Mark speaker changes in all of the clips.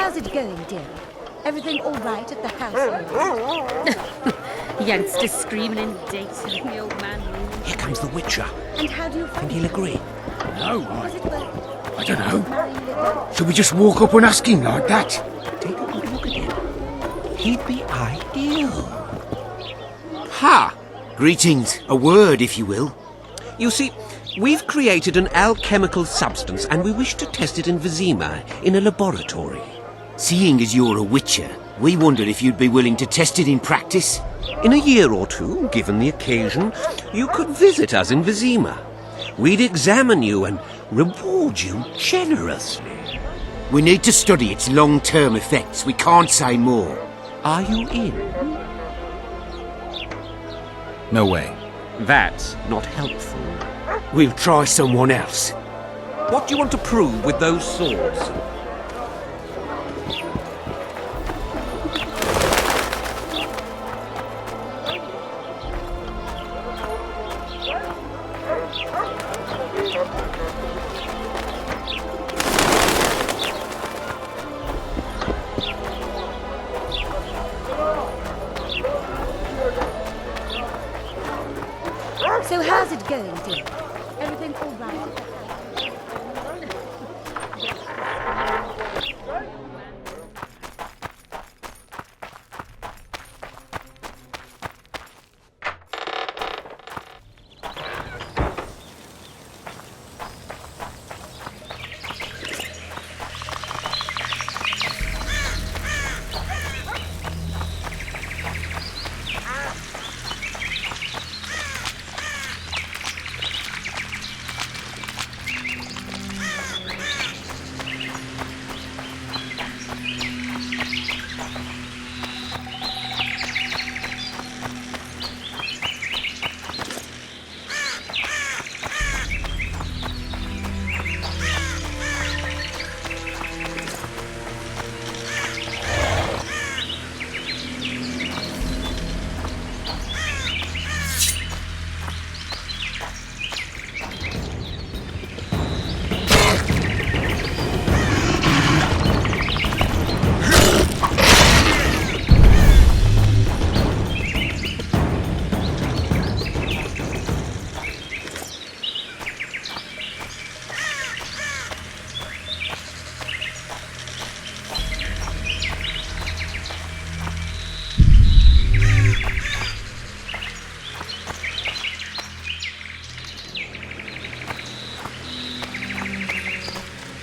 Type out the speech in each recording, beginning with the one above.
Speaker 1: how's it going, dear? Everything all right at the house?
Speaker 2: Youngsters screaming and dating, the old man really.
Speaker 3: Here comes the Witcher.
Speaker 1: And how do you
Speaker 3: Think
Speaker 1: find
Speaker 3: he'll agree?
Speaker 4: No,
Speaker 1: Was it worth
Speaker 4: I don't know.
Speaker 1: marrying Lydia?
Speaker 4: Should we just walk up and ask him like that?
Speaker 3: Take a good look at him. He'd be ideal.
Speaker 5: Ha! Greetings. A word, if you will.
Speaker 3: You see, we've created an alchemical substance and we wish to test it in Vizima, in a laboratory.
Speaker 5: Seeing as you're a witcher, we wondered if you'd be willing to test it in practice.
Speaker 3: In a year or two, given the occasion, you could visit us in Vizima. We'd examine you and reward you generously.
Speaker 5: We need to study its long-term effects. We can't say more.
Speaker 3: Are you in?
Speaker 4: No way.
Speaker 3: That's not helpful.
Speaker 5: We'll try someone else.
Speaker 3: What do you want to prove with those swords?
Speaker 1: So how's it going, dear? Everything all right at the house?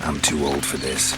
Speaker 4: I'm too old for this.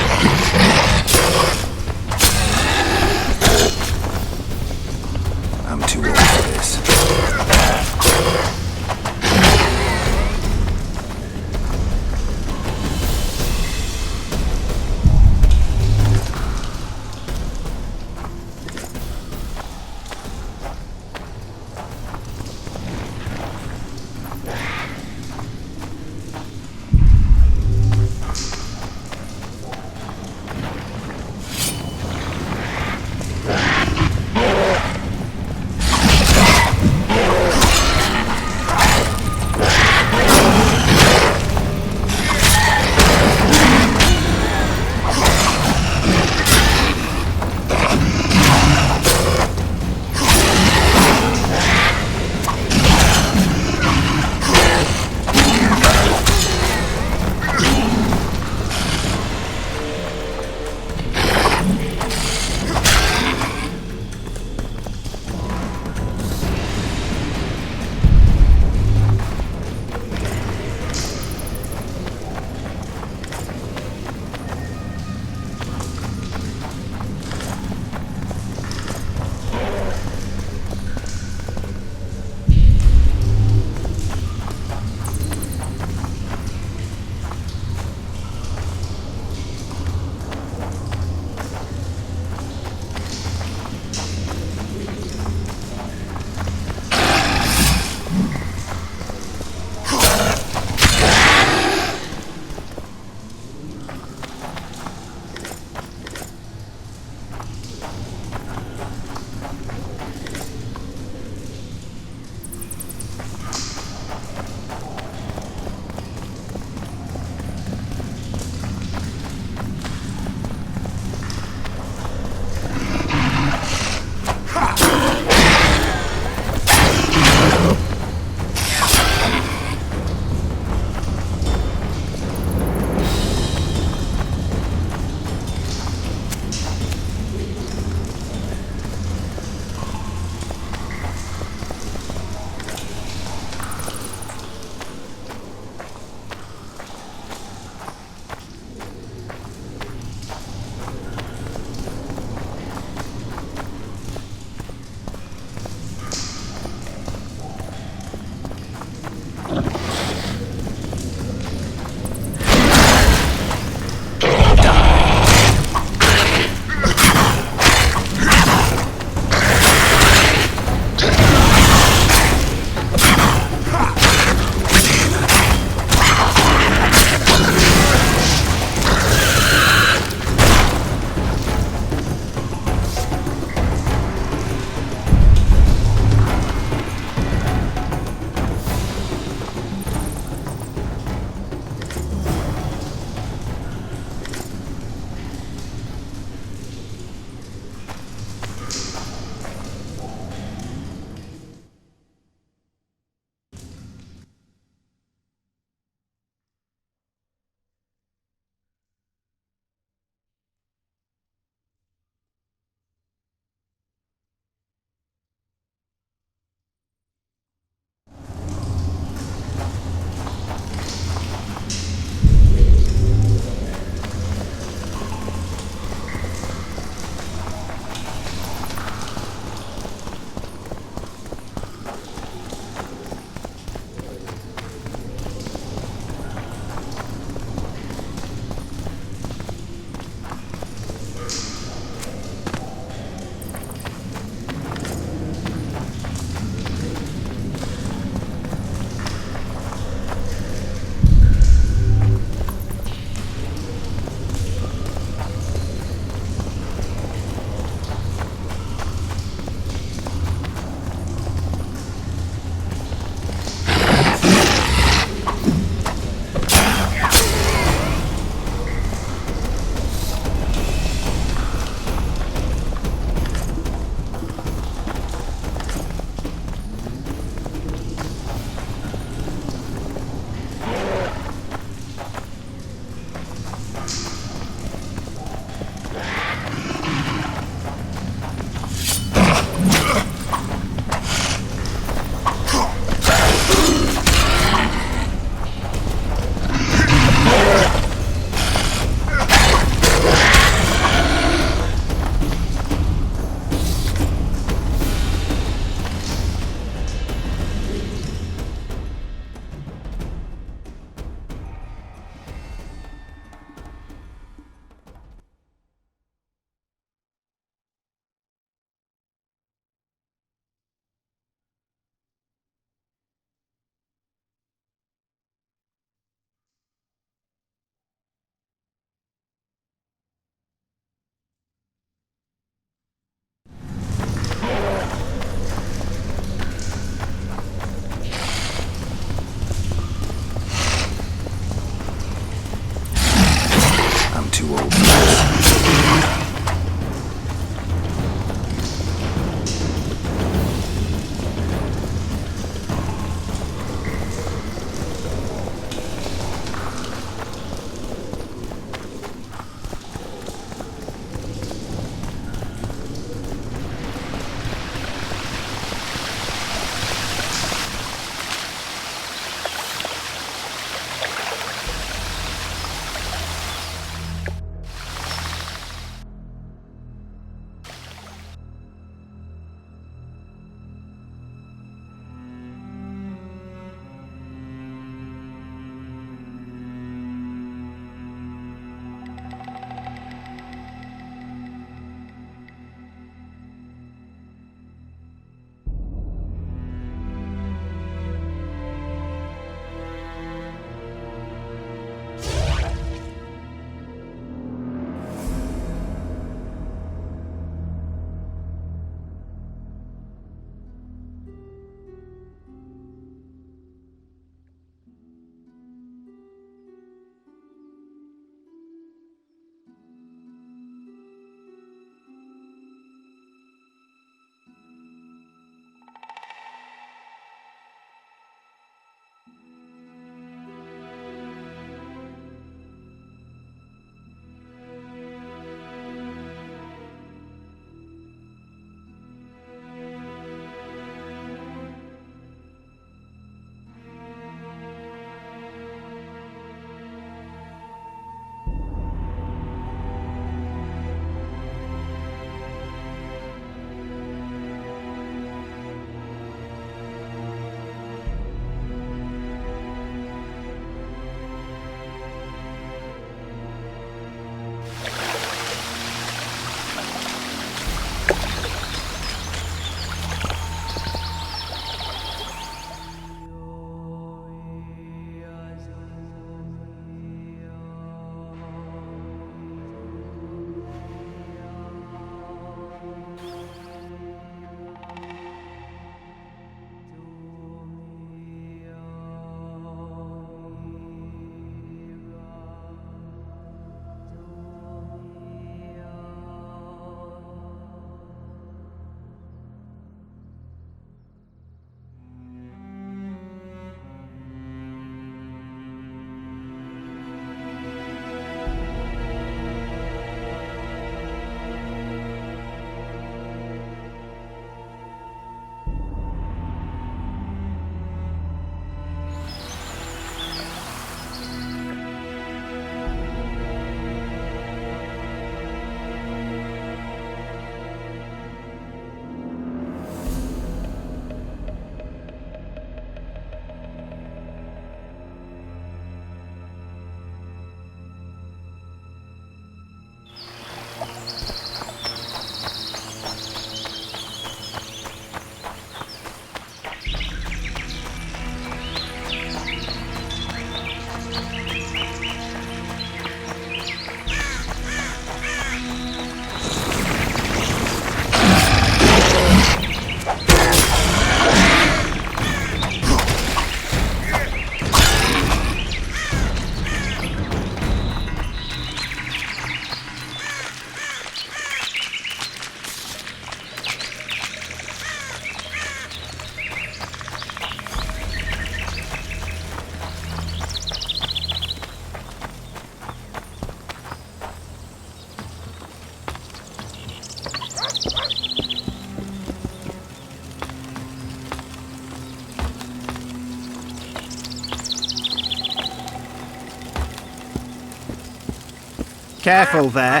Speaker 4: Careful there.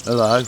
Speaker 4: Hello.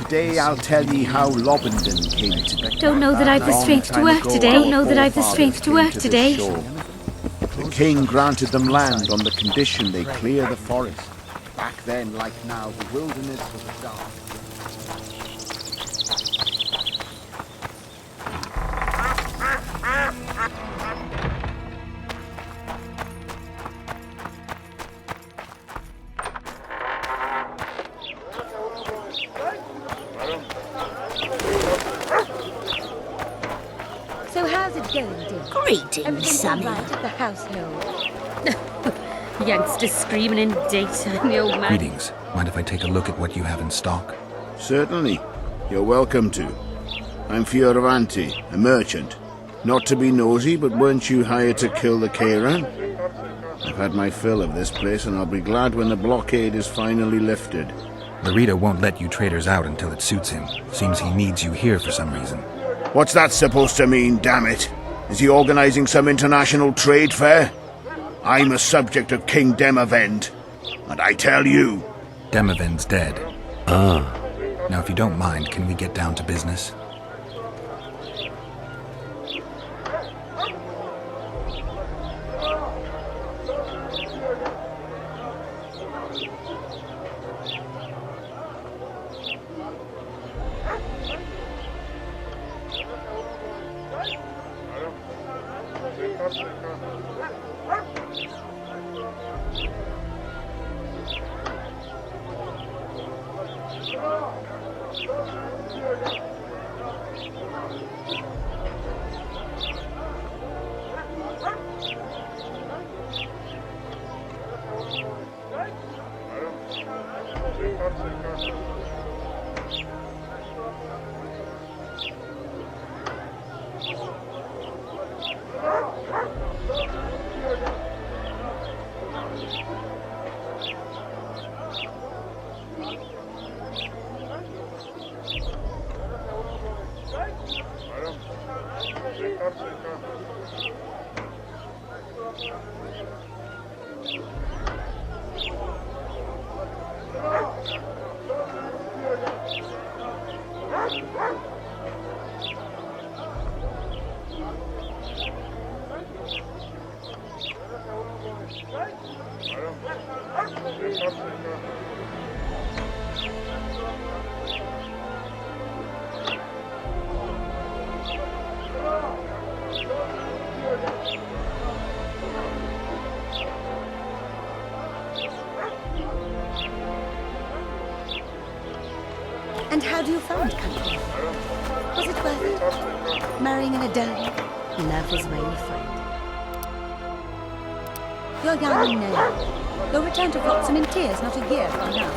Speaker 4: Today I'll tell ye how Lobendon came to the
Speaker 2: Don't know that I've the strength to work today. Don't know that I've the strength to work today.
Speaker 4: The king granted them land on the condition they clear the forest. Back then, like now, the wilderness was a dark.
Speaker 1: So how's it going, dear?
Speaker 2: Greetings,
Speaker 1: Everything all
Speaker 2: Sonny.
Speaker 1: right at the household?
Speaker 2: Youngsters screaming in daytime, the old man.
Speaker 4: Greetings. Mind if I take a look at what you have in stock?
Speaker 6: Certainly. You're welcome to. I'm Fioravanti, a merchant. Not to be nosy, but weren't you hired to kill the Kairan? I've had my fill of this place, and I'll be glad when the blockade is finally lifted.
Speaker 4: Larita won't let you traders out until it suits him. Seems he needs you here for some reason.
Speaker 6: What's that supposed to mean, damn it? Is he organizing some international trade fair? I'm a subject of King Demavend, and I tell you...
Speaker 4: Demavend's dead.
Speaker 3: Ah.
Speaker 4: Now, if you don't mind, can we get down to business?
Speaker 1: do you find country? Was it worth it? Marrying in a dell? Love is where you find it. You're young and naive. You'll return to Flotsam in tears not a year from now.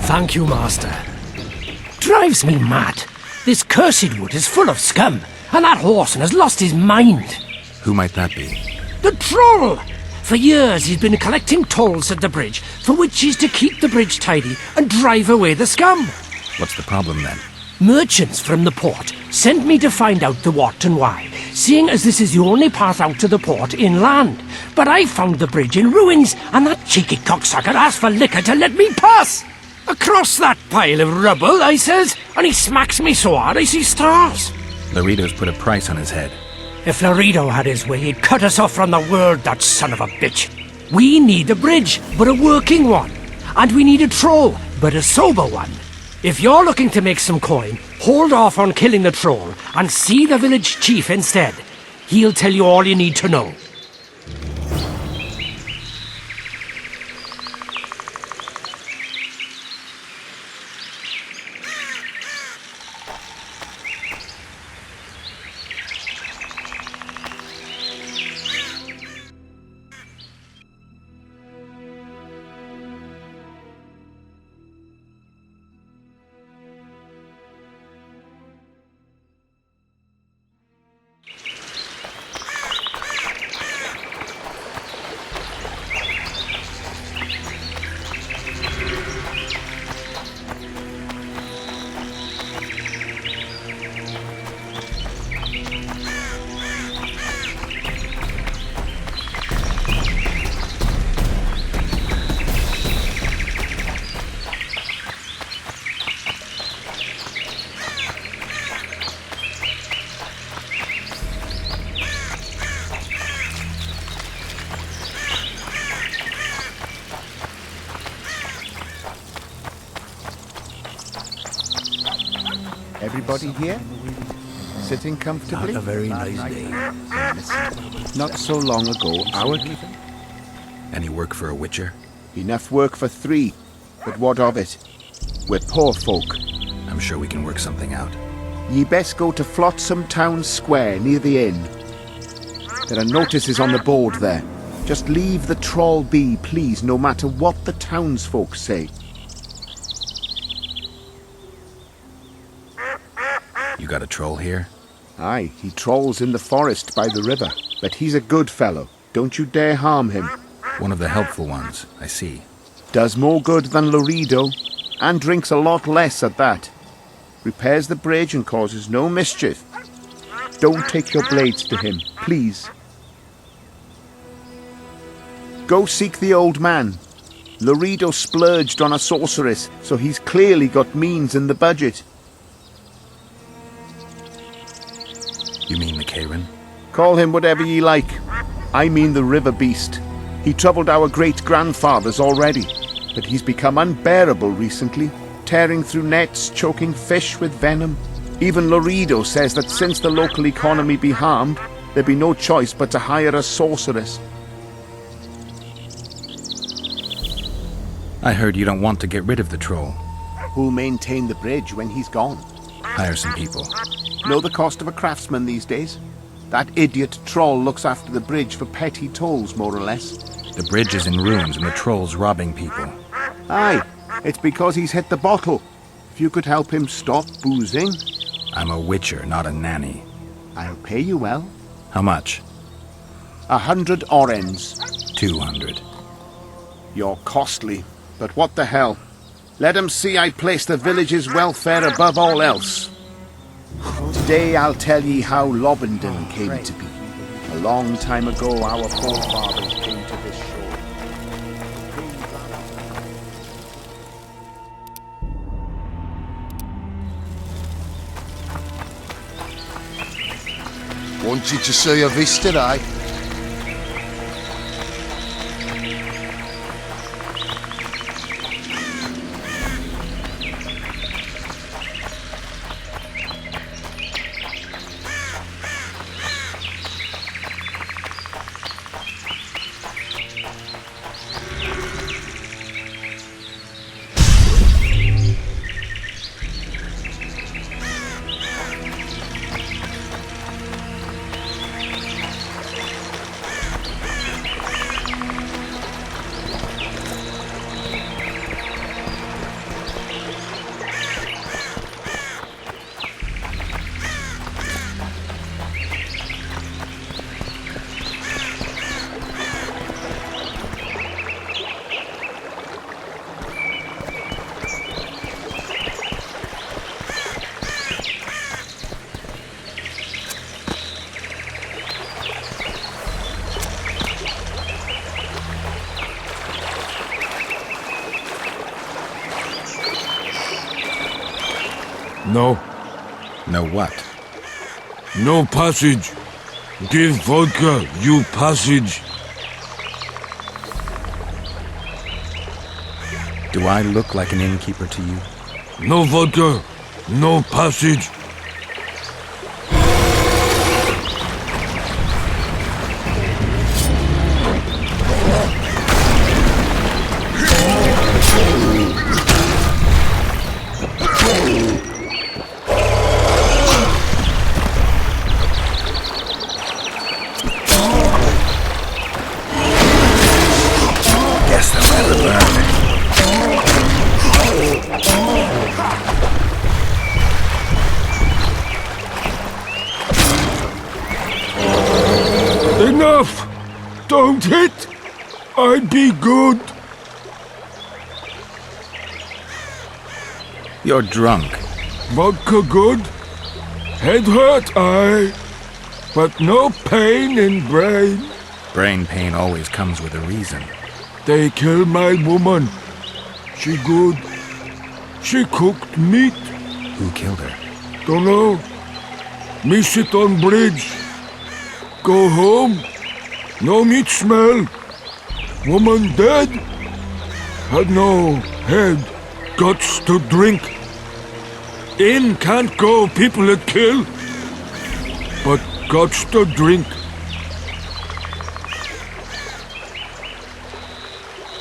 Speaker 7: Thank you, Master. Drives me mad. This cursed wood is full of scum, and that horseman has lost his mind.
Speaker 8: Who might that be?
Speaker 7: The troll! For years he's been collecting tolls at the bridge, for which he's to keep the bridge tidy and drive away the scum.
Speaker 8: What's the problem then?
Speaker 7: Merchants from the port sent me to find out the what and why, seeing as this is the only path out to the port inland. But I found the bridge in ruins, and that cheeky cocksucker asked for liquor to let me pass. Across that pile of rubble, I says, and he smacks me so hard I see stars.
Speaker 8: Laredo's put a price on his head.
Speaker 7: If Laredo had his way, he'd cut us off from the world, that son of a bitch. We need a bridge, but a working one. And we need a troll, but a sober one. If you're looking to make some coin, hold off on killing the troll and see the village chief instead. He'll tell you all you need to know.
Speaker 4: Everybody here? Sitting comfortably?
Speaker 3: Not a very nice day.
Speaker 4: Not so long ago, our...
Speaker 8: Any work for a witcher?
Speaker 4: Enough work for 3, but what of it? We're poor folk.
Speaker 8: I'm sure we can work something out.
Speaker 4: Ye best go to Flotsam Town Square, near the inn. There are notices on the board there. Just leave the troll be, please, no matter what the townsfolk say.
Speaker 8: You got a troll here?
Speaker 4: Aye, he trolls in the forest by the river, but he's a good fellow. Don't you dare harm him.
Speaker 8: One of the helpful ones, I see.
Speaker 4: Does more good than Laredo, and drinks a lot less at that. Repairs the bridge and causes no mischief. Don't take your blades to him, please. Go seek the old man. Laredo splurged on a sorceress, so he's clearly got means in the budget.
Speaker 8: You mean the Karen?
Speaker 4: Call him whatever ye like. I mean the river beast. He troubled our great-grandfathers already, but he's become unbearable recently, tearing through nets, choking fish with venom. Even Laredo says that since the local economy be harmed, there'd be no choice but to hire a sorceress.
Speaker 8: I heard you don't want to get rid of the troll.
Speaker 4: Who'll maintain the bridge when he's gone?
Speaker 8: Hire some people.
Speaker 4: Know the cost of a craftsman these days? That idiot troll looks after the bridge for petty tolls, more or less.
Speaker 8: The bridge is in ruins and the troll's robbing people.
Speaker 4: Aye, It's because he's hit the bottle. If you could help him stop boozing,
Speaker 8: I'm a witcher, not a nanny.
Speaker 4: I'll pay you well.
Speaker 8: How much?
Speaker 4: 100 orens.
Speaker 8: 200.
Speaker 4: You're costly, but what the hell? Let 'em see I place the village's welfare above all else. Today I'll tell ye how Lobendon came to be. A long time ago our forefathers came to this shore.
Speaker 9: Wanted to see a vista, eh?
Speaker 10: No.
Speaker 8: No what?
Speaker 10: No passage. Give vodka, you passage.
Speaker 8: Do I look like an innkeeper to you?
Speaker 10: No vodka, no passage. Enough! Don't hit! I'd be good.
Speaker 8: You're drunk.
Speaker 10: Vodka good. Head hurt, aye. But no pain in brain.
Speaker 8: Brain pain always comes with a reason.
Speaker 10: They kill my woman. She good. She cooked meat.
Speaker 8: Who killed her?
Speaker 10: Dunno. Me sit on bridge. Go home. No meat smell. Woman dead. Had no head. Guts to drink. In can't go people that kill. But guts to drink.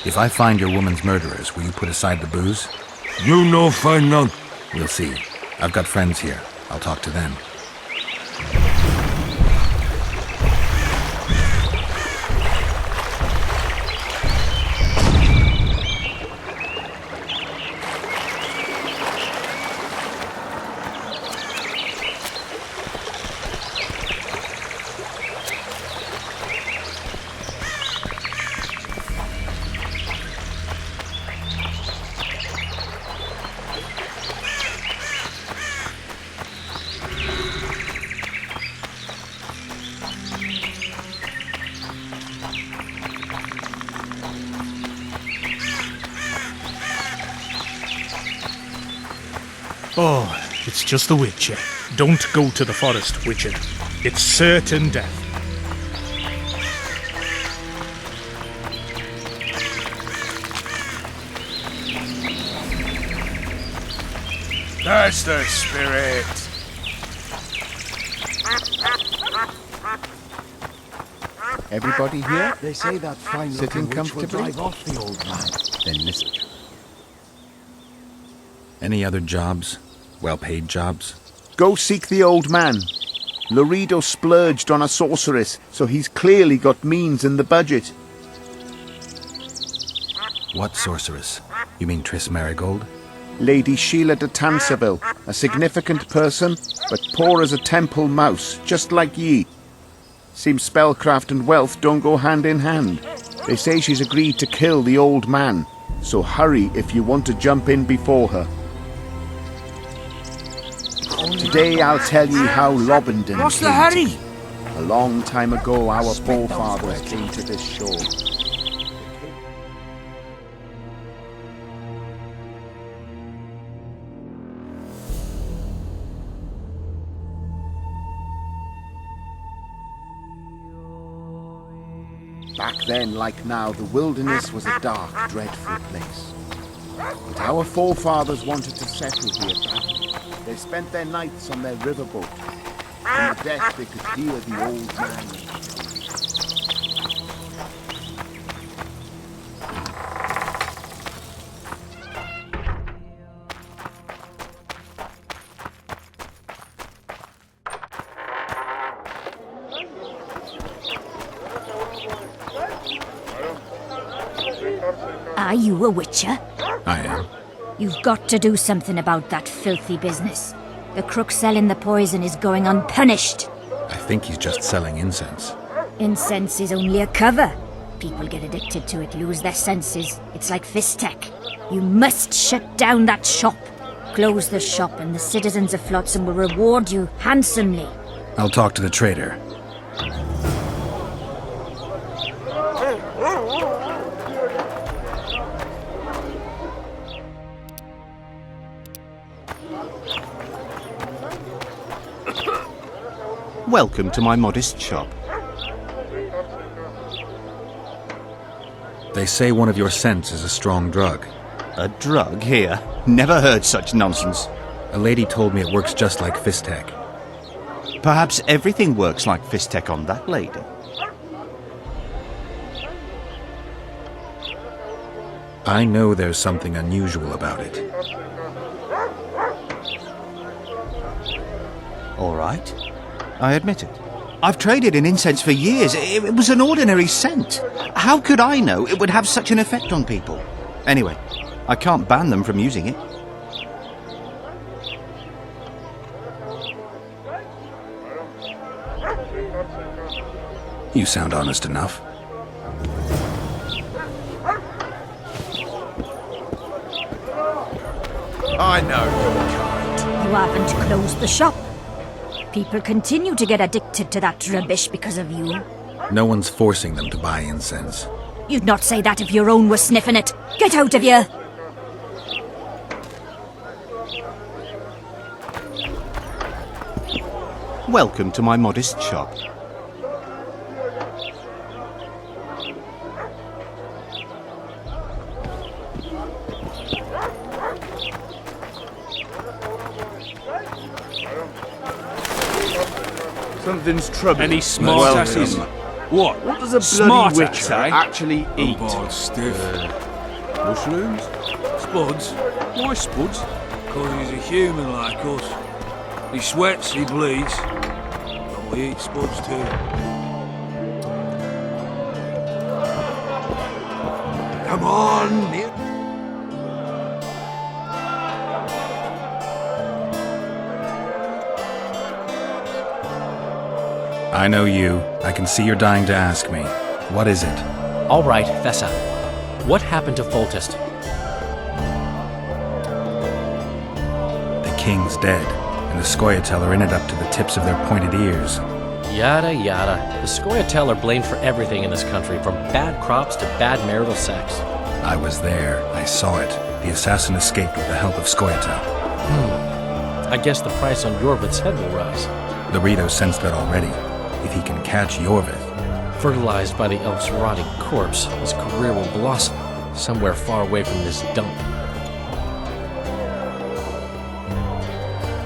Speaker 8: If I find your woman's murderers, will you put aside the booze?
Speaker 10: You no find none.
Speaker 8: We'll see. I've got friends here. I'll talk to them.
Speaker 11: Oh, it's just the Witcher. Don't go to the forest, Witcher. It's certain death.
Speaker 9: That's the spirit.
Speaker 4: Everybody here?
Speaker 12: They say that fine
Speaker 4: Sitting
Speaker 12: looking witch will
Speaker 4: comfortably?
Speaker 12: drive off the old man.
Speaker 4: Then listen.
Speaker 8: Any other jobs? Well-paid jobs?
Speaker 4: Go seek the old man. Loredo splurged on a sorceress, so he's clearly got means in the budget.
Speaker 8: What sorceress? You mean Triss Marigold?
Speaker 4: Lady Sheila de Tanserville, a significant person, but poor as a temple mouse, just like ye. Seems spellcraft and wealth don't go hand in hand. They say she's agreed to kill the old man, so hurry if you want to jump in before her. Today I'll tell you how Lobendon
Speaker 7: What's the
Speaker 4: came
Speaker 7: hurry?
Speaker 4: to be. A long time ago our forefathers came to this shore. Back then, like now, the wilderness was a dark, dreadful place. But our forefathers wanted to settle here badly. They spent their nights on their riverboat. From the deck they could hear the old man.
Speaker 2: Are you a witcher?
Speaker 8: I am.
Speaker 2: You've got to do something about that filthy business. The crook selling the poison is going unpunished.
Speaker 8: I think he's just selling incense.
Speaker 2: Incense is only a cover. People get addicted to it, lose their senses. It's like Fistech. You must shut down that shop. Close the shop and the citizens of Flotsam will reward you handsomely.
Speaker 8: I'll talk to the trader.
Speaker 13: Welcome to my modest shop.
Speaker 8: They say one of your scents is a strong drug.
Speaker 13: A drug here? Never heard such nonsense.
Speaker 8: A lady told me it works just like Fistech.
Speaker 13: Perhaps everything works like Fistech on that lady.
Speaker 8: I know there's something unusual about it.
Speaker 13: All right. I admit it. I've traded in incense for years. It was an ordinary scent. How could I know it would have such an effect on people? Anyway, I can't ban them from using it.
Speaker 8: You sound honest enough.
Speaker 12: I know your kind.
Speaker 2: You haven't closed the shop. People continue to get addicted to that rubbish because of you.
Speaker 8: No one's forcing them to buy incense.
Speaker 2: You'd not say that if your own were sniffing it. Get out of here!
Speaker 13: Welcome to my modest shop.
Speaker 12: Something's trouble.
Speaker 11: Any smart asses? What?
Speaker 12: What does a bloody
Speaker 11: Smart
Speaker 12: witcher
Speaker 11: ass, eh?
Speaker 12: actually eat?
Speaker 10: Stiff.
Speaker 12: Mushrooms?
Speaker 14: Spuds? Why spuds? Because he's a human like us. He sweats, he bleeds. But we eat spuds too. Come on!
Speaker 8: I know you. I can see you're dying to ask me. What is it?
Speaker 15: All right, Thessa. What happened to Foltest?
Speaker 8: The king's dead, and the Scoia'tael are in it up to the tips of their pointed ears.
Speaker 15: Yada yada. The Scoia'tael are blamed for everything in this country, from bad crops to bad marital sex.
Speaker 8: I was there. I saw it. The assassin escaped with the help of Scoia'tael.
Speaker 15: I guess the price on Yorvith's head will rise.
Speaker 8: The Rito sensed that already. If he can catch Yorvith.
Speaker 15: Fertilized by the elf's rotting corpse, his career will blossom somewhere far away from this dump.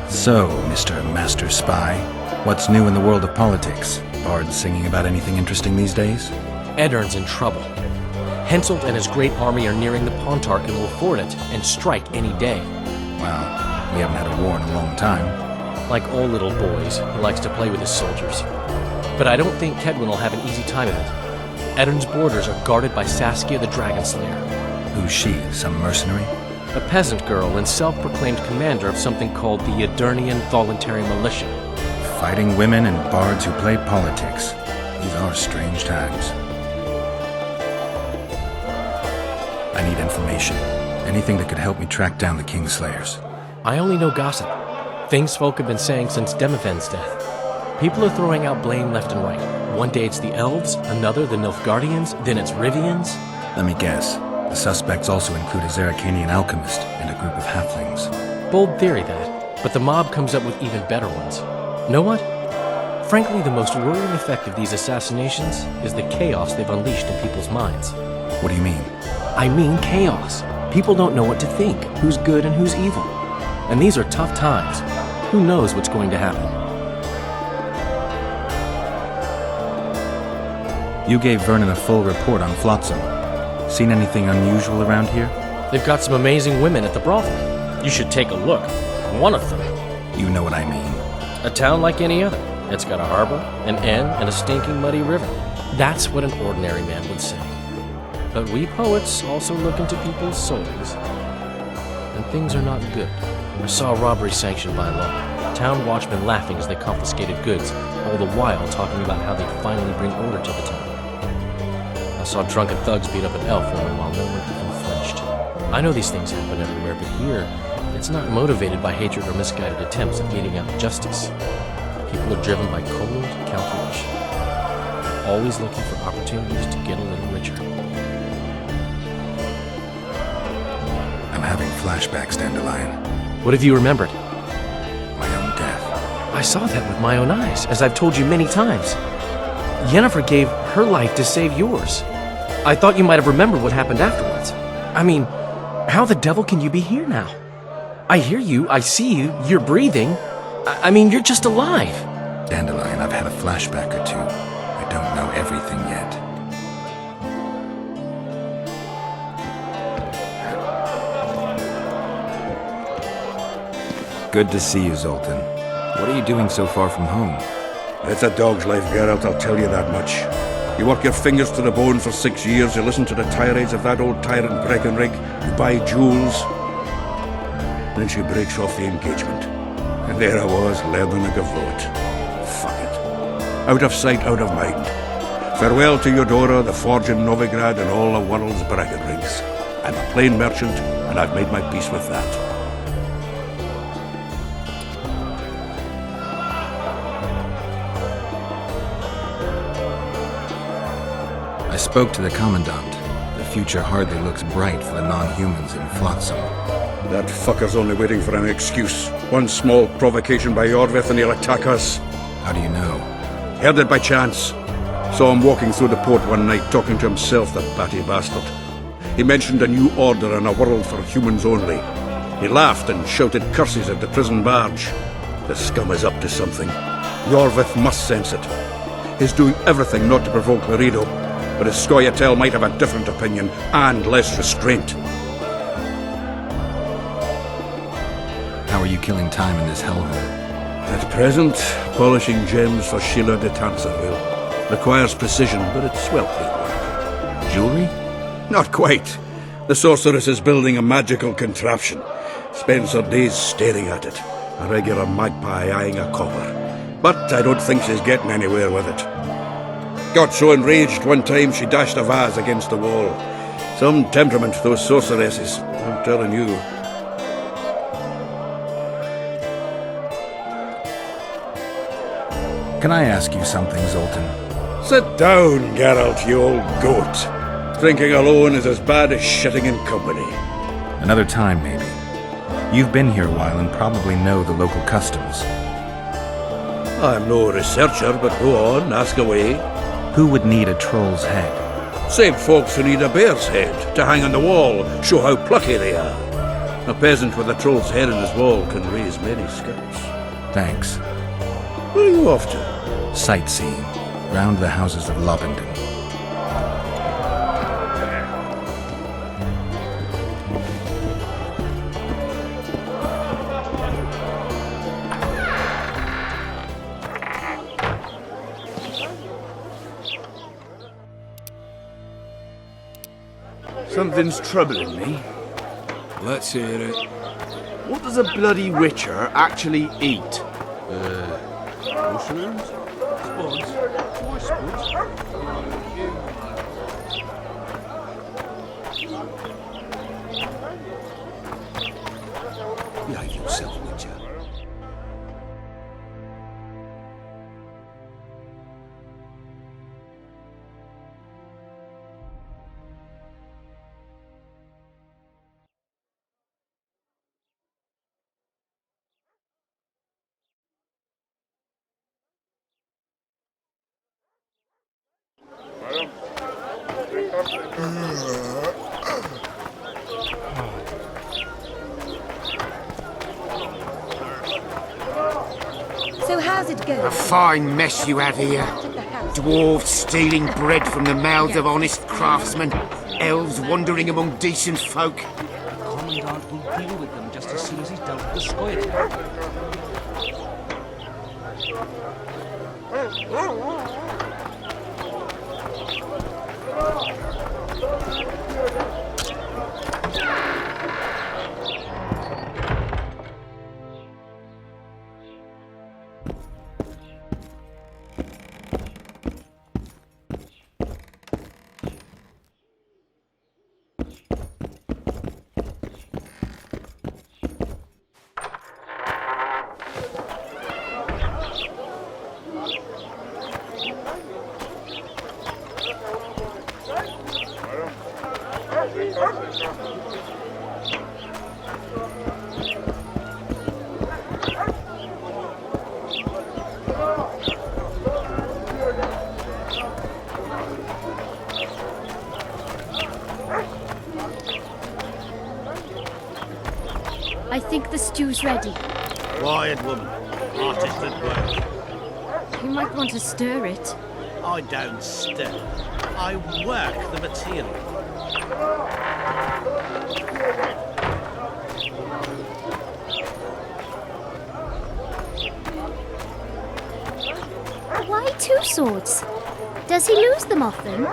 Speaker 8: So, Mr. Master Spy, what's new in the world of politics? Bards singing about anything interesting these days?
Speaker 15: Eddern's in trouble. Henselt and his great army are nearing the Pontar and will ford it and strike any day.
Speaker 8: Well, we haven't had a war in a long time.
Speaker 15: Like all little boys, he likes to play with his soldiers. But I don't think Kedwin will have an easy time of it. Eddern's borders are guarded by Saskia the Dragon Slayer.
Speaker 8: Who's she? Some mercenary?
Speaker 15: A peasant girl and self-proclaimed commander of something called the Edirnian Voluntary Militia.
Speaker 8: Fighting women and bards who play politics. These are strange times. I need information. Anything that could help me track down the Kingslayers.
Speaker 15: I only know gossip. Things folk have been saying since Demiven's death. People are throwing out blame left and right. One day it's the Elves, another the Nilfgaardians, then it's Rivians.
Speaker 8: Let me guess. The suspects also include a Zerrikanian alchemist and a group of halflings.
Speaker 15: Bold theory, that. But the mob comes up with even better ones. Know what? Frankly, the most worrying effect of these assassinations is the chaos they've unleashed in people's minds.
Speaker 8: What do you mean?
Speaker 15: I mean chaos. People don't know what to think, who's good and who's evil. And these are tough times. Who knows what's going to happen?
Speaker 8: You gave Vernon a full report on Flotsam. Seen anything unusual around here?
Speaker 15: They've got some amazing women at the brothel. You should take a look. One of them.
Speaker 8: You know what I mean.
Speaker 15: A town like any other. It's got a harbor, an inn, and a stinking muddy river. That's what an ordinary man would say. But we poets also look into people's souls. And things are not good. I saw a robbery sanctioned by law. Town watchmen laughing as they confiscated goods, all the while talking about how they'd finally bring order to the town. I saw drunken thugs beat up an elf woman while no one even flinched. I know these things happen everywhere, but here, it's not motivated by hatred or misguided attempts at meting out justice. People are driven by cold calculation, always looking for opportunities to get a little richer.
Speaker 8: I'm having flashbacks, Dandelion.
Speaker 15: What have you remembered?
Speaker 8: My own death.
Speaker 15: I saw that with my own eyes, as I've told you many times. Yennefer gave her life to save yours. I thought you might have remembered what happened afterwards. I mean, how the devil can you be here now? I hear you, I see you, you're breathing. I mean, you're just alive.
Speaker 8: Dandelion, I've had a flashback or two. I don't know everything yet. Good to see you, Zoltan. What are you doing so far from home?
Speaker 16: It's a dog's life, Geralt, I'll tell you that much. You work your fingers to the bone for 6 years, you listen to the tirades of that old tyrant Breckenrig, you buy jewels. Then she breaks off the engagement. And there I was, learning a gavotte. Fuck it. Out of sight, out of mind. Farewell to Eudora, the forge in Novigrad, and all the world's Breckenrigs. I'm a plain merchant, and I've made my peace with that.
Speaker 8: I spoke to the Commandant. The future hardly looks bright for the non-humans in Flotsam.
Speaker 16: That fucker's only waiting for an excuse. One small provocation by Yorvith and he'll attack us.
Speaker 8: How do you know?
Speaker 16: Heard it by chance. Saw him walking through the port one night, talking to himself, the batty bastard. He mentioned a new order and a world for humans only. He laughed and shouted curses at the prison barge. The scum is up to something. Yorvith must sense it. He's doing everything not to provoke Laredo, but his Scoia'tael might have a different opinion and less restraint.
Speaker 8: How are you killing time in this hellhole?
Speaker 16: At present, polishing gems for Sheila de Tanserville. Requires precision, but it's well paid work.
Speaker 8: Jewelry?
Speaker 16: Not quite. The sorceress is building a magical contraption. Spends her days staring at it. A regular magpie eyeing a copper. But I don't think she's getting anywhere with it. Got so enraged one time she dashed a vase against the wall. Some temperament, those sorceresses, I'm telling you.
Speaker 8: Can I ask you something, Zoltan?
Speaker 16: Sit down, Geralt, you old goat. Drinking alone is as bad as shitting in company.
Speaker 8: Another time, maybe. You've been here a while and probably know the local customs.
Speaker 16: I'm no researcher, but go on, ask away.
Speaker 8: Who would need a troll's head?
Speaker 16: Same folks who need a bear's head to hang on the wall, show how plucky they are. A peasant with a troll's head in his wall can raise many skirts.
Speaker 8: Thanks.
Speaker 16: Where are you off to?
Speaker 8: Sightseeing. Round the houses of Lobenden.
Speaker 12: Something's troubling me.
Speaker 14: Let's hear it.
Speaker 12: What does a bloody witcher actually eat? Mushrooms?
Speaker 14: Spuds? Why spuds?
Speaker 5: Behave yourself, Witcher.
Speaker 1: So how's it going?
Speaker 5: A fine mess you have here. Dwarves stealing bread from the mouths of honest craftsmen. Elves wandering among decent folk.
Speaker 17: Commandant will deal with them just as soon as he's dealt with the Scoia'tair.
Speaker 2: I think the stew's ready.
Speaker 18: Quiet, woman. Artist at work.
Speaker 2: You might want to stir it.
Speaker 18: I don't stir. I work the material.
Speaker 2: Why two swords? Does he lose them often?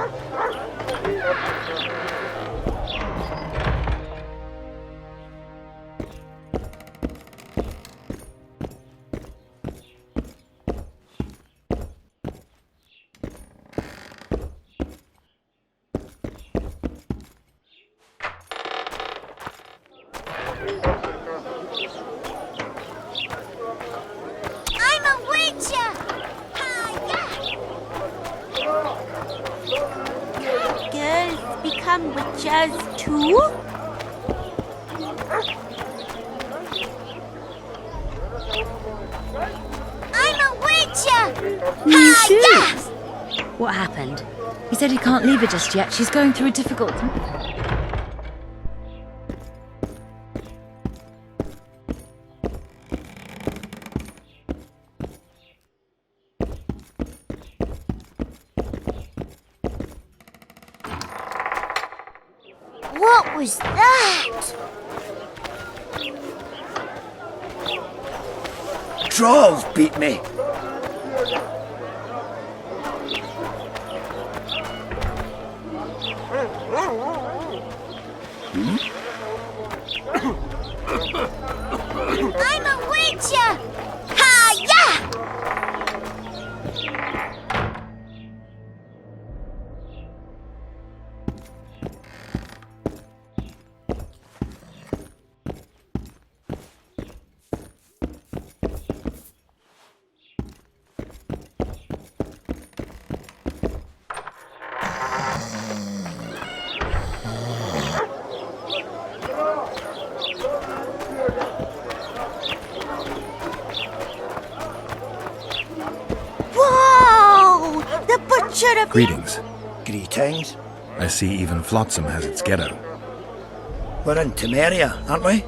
Speaker 19: I'm a witcher! Girls become witches too? I'm a witcher!
Speaker 1: You should.
Speaker 19: Yes!
Speaker 1: What happened? He said he can't leave her just yet. She's going through a difficult time.
Speaker 19: What was that?
Speaker 5: Trolls beat me.
Speaker 19: I'm a witcher! Ha-ya! Whoa! The butcher of
Speaker 8: Greetings.
Speaker 5: Greetings.
Speaker 8: I see even Flotsam has its ghetto.
Speaker 5: We're in Temeria, aren't we?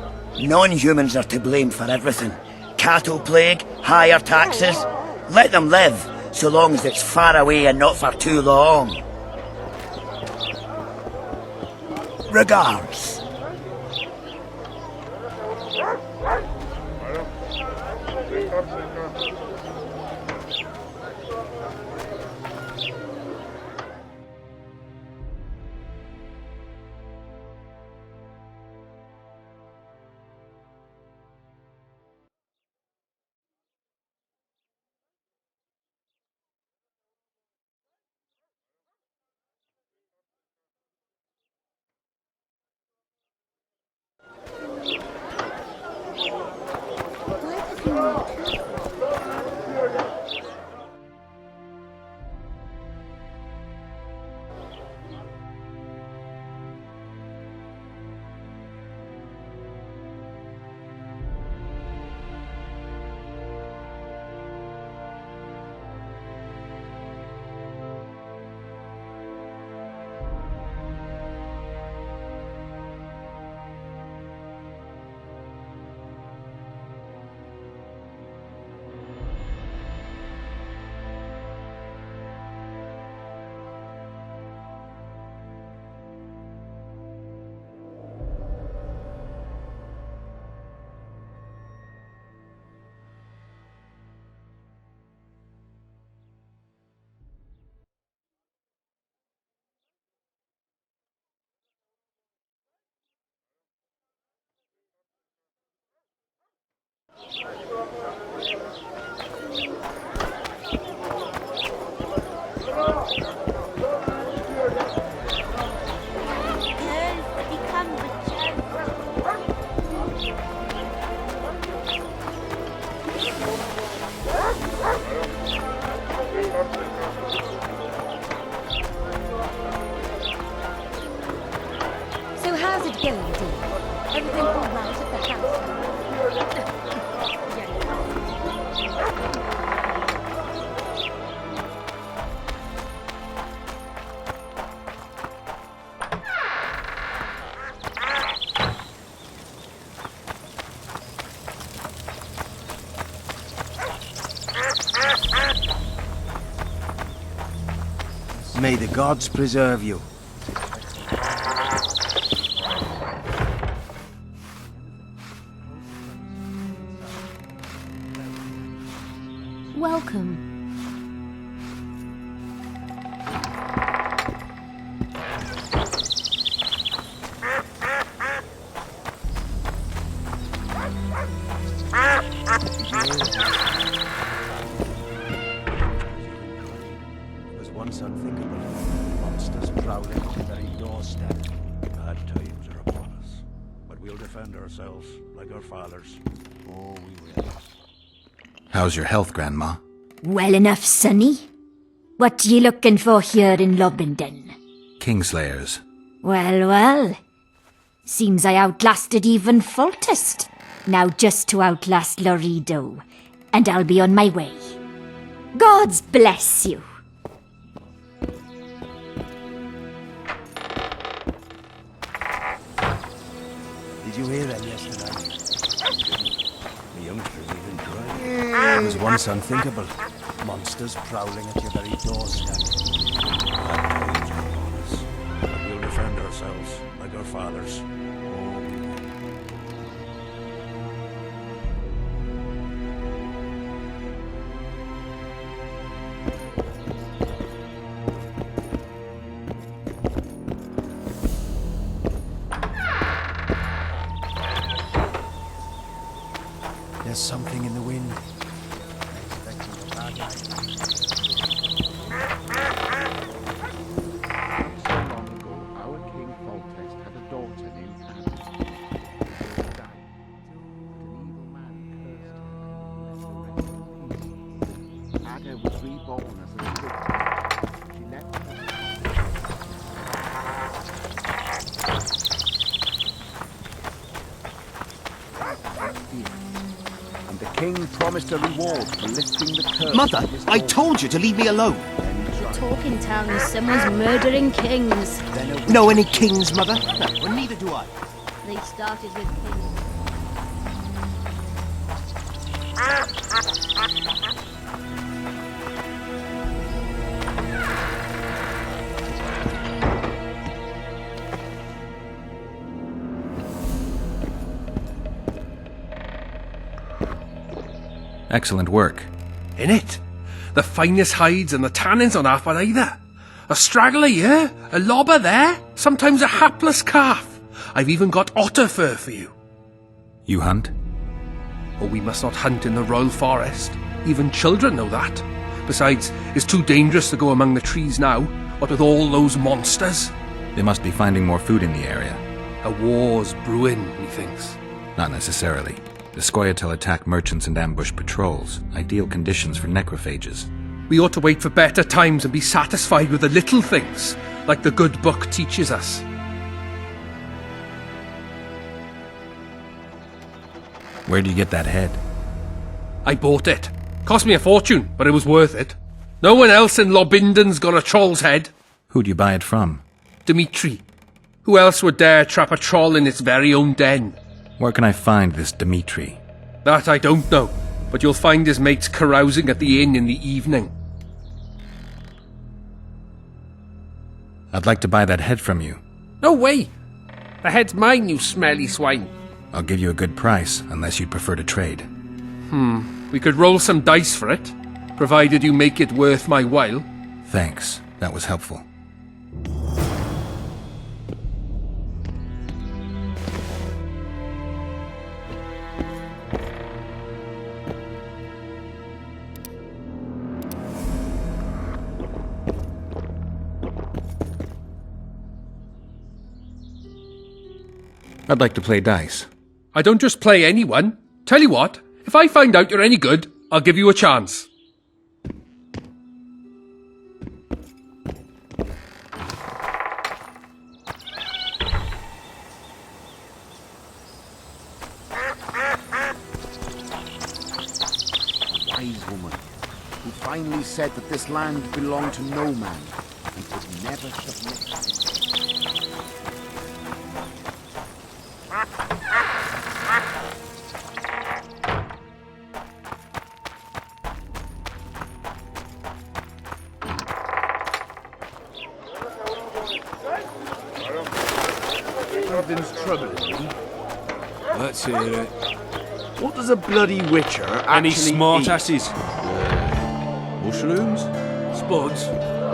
Speaker 5: Non-humans are to blame for everything. Cattle plague, higher taxes. Let them live, so long as it's far away and not for too long. Regards.
Speaker 1: So how's it going, dear? Everything all right at the house?
Speaker 5: May the gods preserve you.
Speaker 2: Welcome.
Speaker 5: Was once unthinkable. Monsters prowling at the very doorstep.
Speaker 16: Bad times are upon us, but we'll defend ourselves like our fathers. Oh, we will.
Speaker 8: How's your health, Grandma?
Speaker 2: Well enough, sonny. What ye looking for here in Lobenden?
Speaker 8: Kingslayers.
Speaker 2: Well, well. Seems I outlasted even Foltest. Now just to outlast Laredo, and I'll be on my way. Gods bless you.
Speaker 5: Did you hear them yesterday?
Speaker 16: The youngsters even tried.
Speaker 5: It was once unthinkable. Monsters prowling at your very doorstep.
Speaker 16: Bad times are upon us, but we'll defend ourselves like our fathers. Oh, we will.
Speaker 5: There's something in the wind.
Speaker 4: And the king promised a reward for lifting the curse.
Speaker 13: Mother,
Speaker 4: of his
Speaker 13: I
Speaker 4: daughter.
Speaker 13: told you to leave me alone.
Speaker 1: The talk in town is someone's murdering kings.
Speaker 13: Know any kings, Mother? No, well, neither do I.
Speaker 1: They started with kings.
Speaker 8: Excellent work.
Speaker 7: In it? The finest hides and the tannins on half either. A straggler here, a lobber there, sometimes a hapless calf. I've even got otter fur for you.
Speaker 8: You hunt?
Speaker 7: Oh, we must not hunt in the royal forest. Even children know that. Besides, it's too dangerous to go among the trees now, what with all those monsters.
Speaker 8: They must be finding more food in the area.
Speaker 7: A war's brewing, methinks.
Speaker 8: Not necessarily. The Scoia'tael attack merchants and ambush patrols. Ideal conditions for necrophages.
Speaker 12: We ought to wait for better times and be satisfied with the little things, like the good book teaches us.
Speaker 8: Where'd you get that head?
Speaker 12: I bought it. Cost me a fortune, but it was worth it. No one else in Lobinden's got a troll's head.
Speaker 8: Who'd you buy it from?
Speaker 12: Dimitri. Who else would dare trap a troll in its very own den?
Speaker 8: Where can I find this Dimitri?
Speaker 12: That I don't know, but you'll find his mates carousing at the inn in the evening.
Speaker 8: I'd like to buy that head from you.
Speaker 12: No way! The head's mine, you smelly swine.
Speaker 8: I'll give you a good price, unless you'd prefer to trade.
Speaker 12: We could roll some dice for it, provided you make it worth my while.
Speaker 8: Thanks. That was helpful. I'd like to play dice.
Speaker 12: I don't just play anyone. Tell you what, if I find out you're any good, I'll give you a chance.
Speaker 4: Wise woman, who finally said that this land belonged to no man and would never submit.
Speaker 12: Something's troubling me.
Speaker 14: Let's hear it.
Speaker 12: What does a bloody witcher
Speaker 14: Any
Speaker 12: actually
Speaker 14: smart
Speaker 12: eat?
Speaker 14: asses?
Speaker 16: Mushrooms?
Speaker 14: Spuds?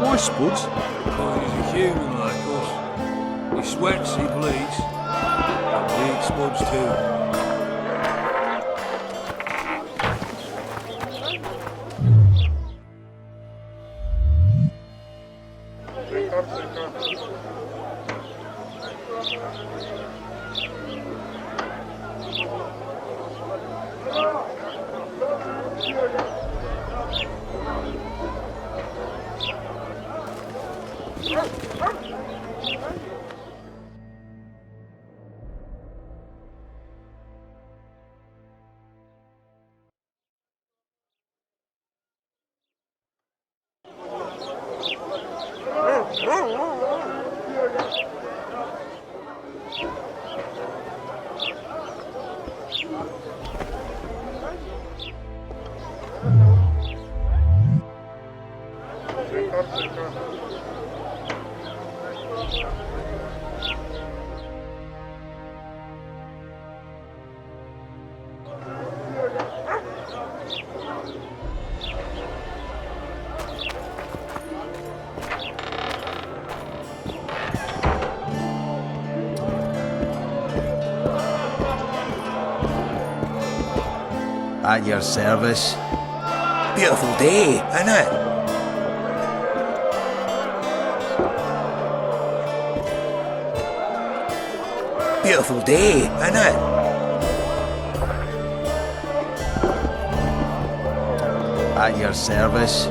Speaker 16: Why spuds?
Speaker 14: Because he's a human like us. He sweats, he bleeds. And we eat spuds too.
Speaker 5: At your service. Beautiful day, isn't it? Beautiful day, isn't it? At your service.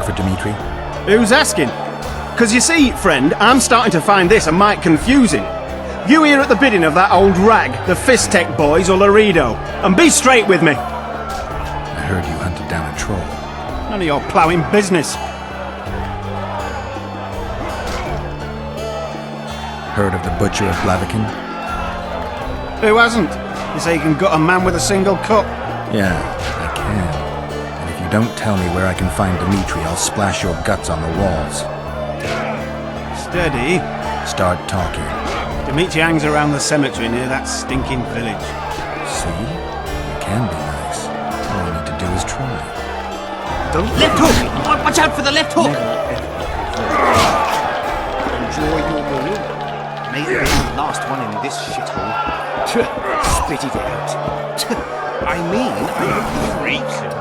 Speaker 8: For Dimitri?
Speaker 20: Who's asking? Because you see, friend, I'm starting to find this a mite confusing. You here at the bidding of that old rag, the Fistech boys or Laredo, and be straight with me.
Speaker 8: I heard you hunted down a troll.
Speaker 20: None of your ploughing business.
Speaker 8: Heard of the Butcher of Blaviken?
Speaker 20: Who hasn't? You say you can gut a man with a single cut?
Speaker 8: Yeah, I can. Don't tell me where I can find Dimitri, I'll splash your guts on the walls.
Speaker 20: Steady.
Speaker 8: Start talking.
Speaker 20: Dimitri hangs around the cemetery near that stinking village.
Speaker 8: See? You can be nice. All you need to do is try.
Speaker 20: Don't...
Speaker 18: Left hook! Watch out for the left hook!
Speaker 13: enjoy your meal. May it be the last one in this shithole. Spit it out. I mean, I'm freezing.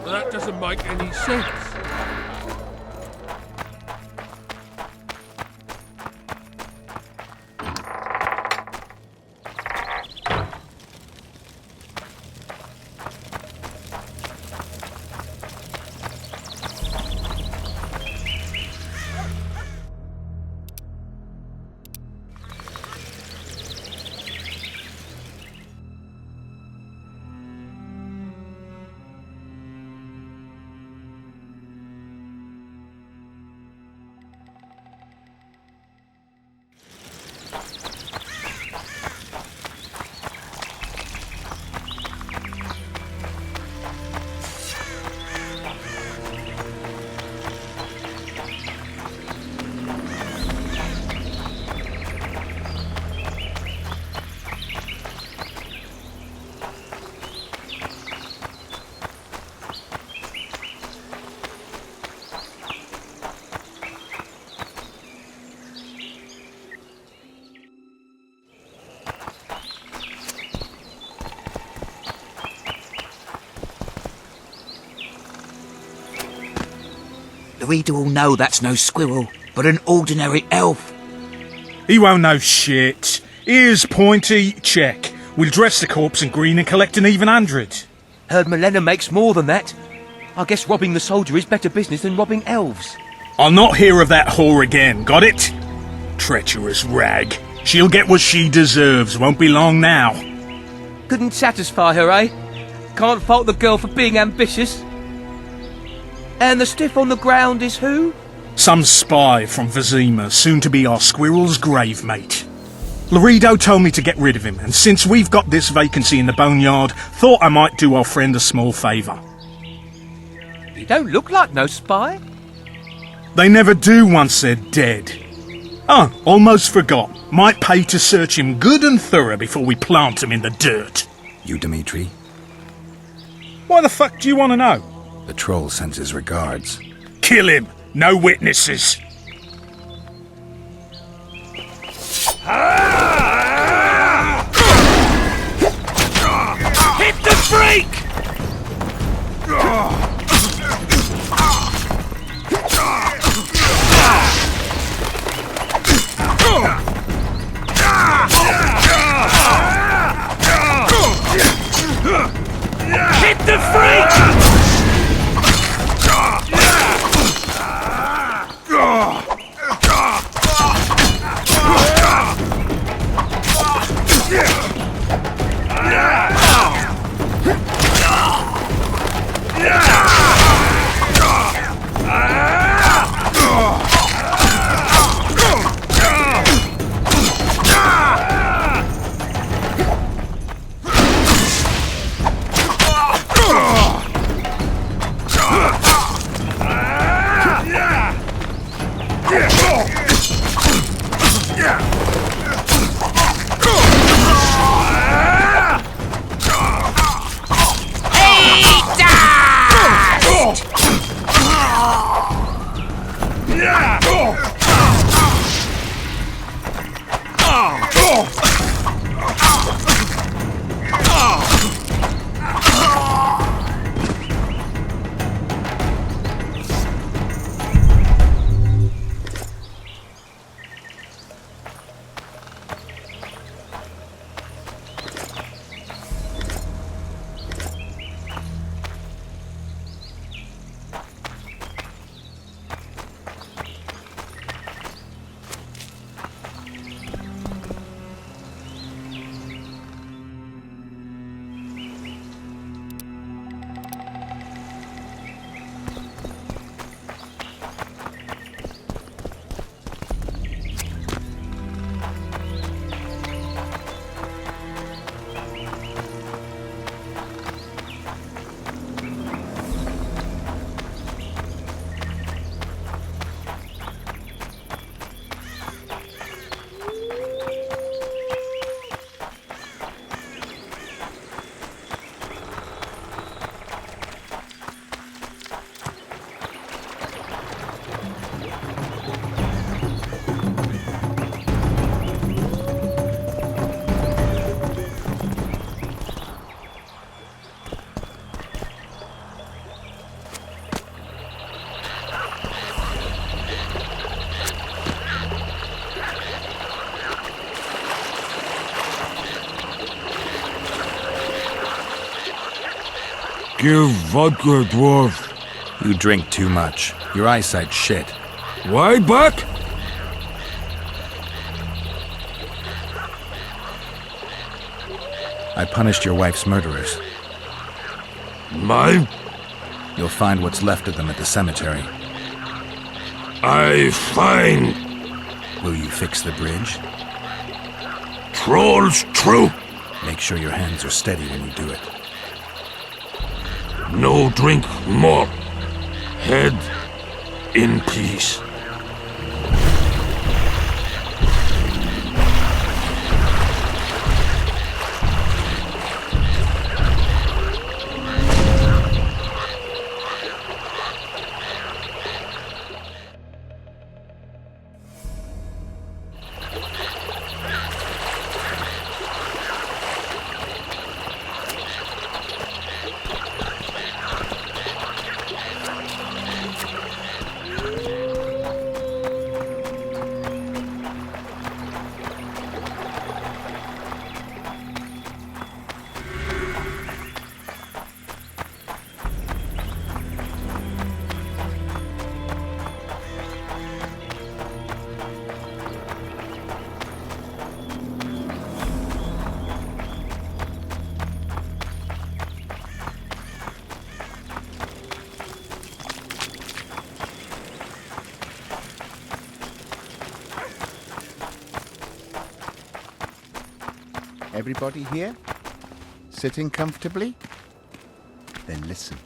Speaker 12: That doesn't make any sense.
Speaker 17: The reader will know that's no squirrel, but an ordinary elf.
Speaker 11: He won't know shit. Here's Pointy, check. We'll dress the corpse in green and collect an even 100.
Speaker 17: Heard Milena makes more than that. I guess robbing the soldier is better business than robbing elves.
Speaker 11: I'll not hear of that whore again, got it? Treacherous rag. She'll get what she deserves, won't be long now.
Speaker 17: Couldn't satisfy her, eh? Can't fault the girl for being ambitious. And the stiff on the ground is who?
Speaker 11: Some spy from Vizima, soon to be our squirrel's grave mate. Laredo told me to get rid of him, and since we've got this vacancy in the boneyard, thought I might do our friend a small favour.
Speaker 17: You don't look like no spy.
Speaker 11: They never do once they're dead. Oh, almost forgot. Might pay to search him good and thorough before we plant him in the dirt.
Speaker 8: You, Dimitri?
Speaker 11: Why the fuck do you want to know?
Speaker 8: The troll sends his regards.
Speaker 11: Kill him! No witnesses!
Speaker 14: Hit the freak! Hit the freak!
Speaker 10: Give vodka, dwarf.
Speaker 8: You drink too much. Your eyesight's shit.
Speaker 10: Why back?
Speaker 8: I punished your wife's murderers.
Speaker 10: Mine?
Speaker 8: You'll find what's left of them at the cemetery.
Speaker 10: I find.
Speaker 8: Will you fix the bridge?
Speaker 10: Trolls true.
Speaker 8: Make sure your hands are steady when you do it.
Speaker 10: No drink more. Head in peace.
Speaker 4: Everybody here? Sitting comfortably? Then listen.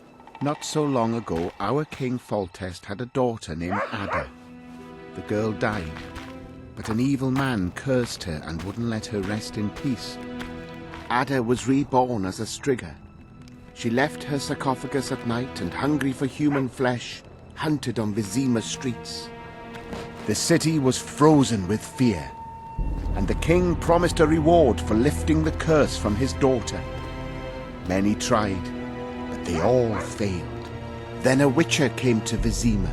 Speaker 4: Not so long ago, our King Foltest had a daughter named Ada. The girl died, but an evil man cursed her and wouldn't let her rest in peace. Ada was reborn as a Strigger. She left her sarcophagus at night and, hungry for human flesh, hunted on Vizima streets. The city was frozen with fear, and the king promised a reward for lifting the curse from his daughter. Many tried, but they all failed. Then a witcher came to Vizima.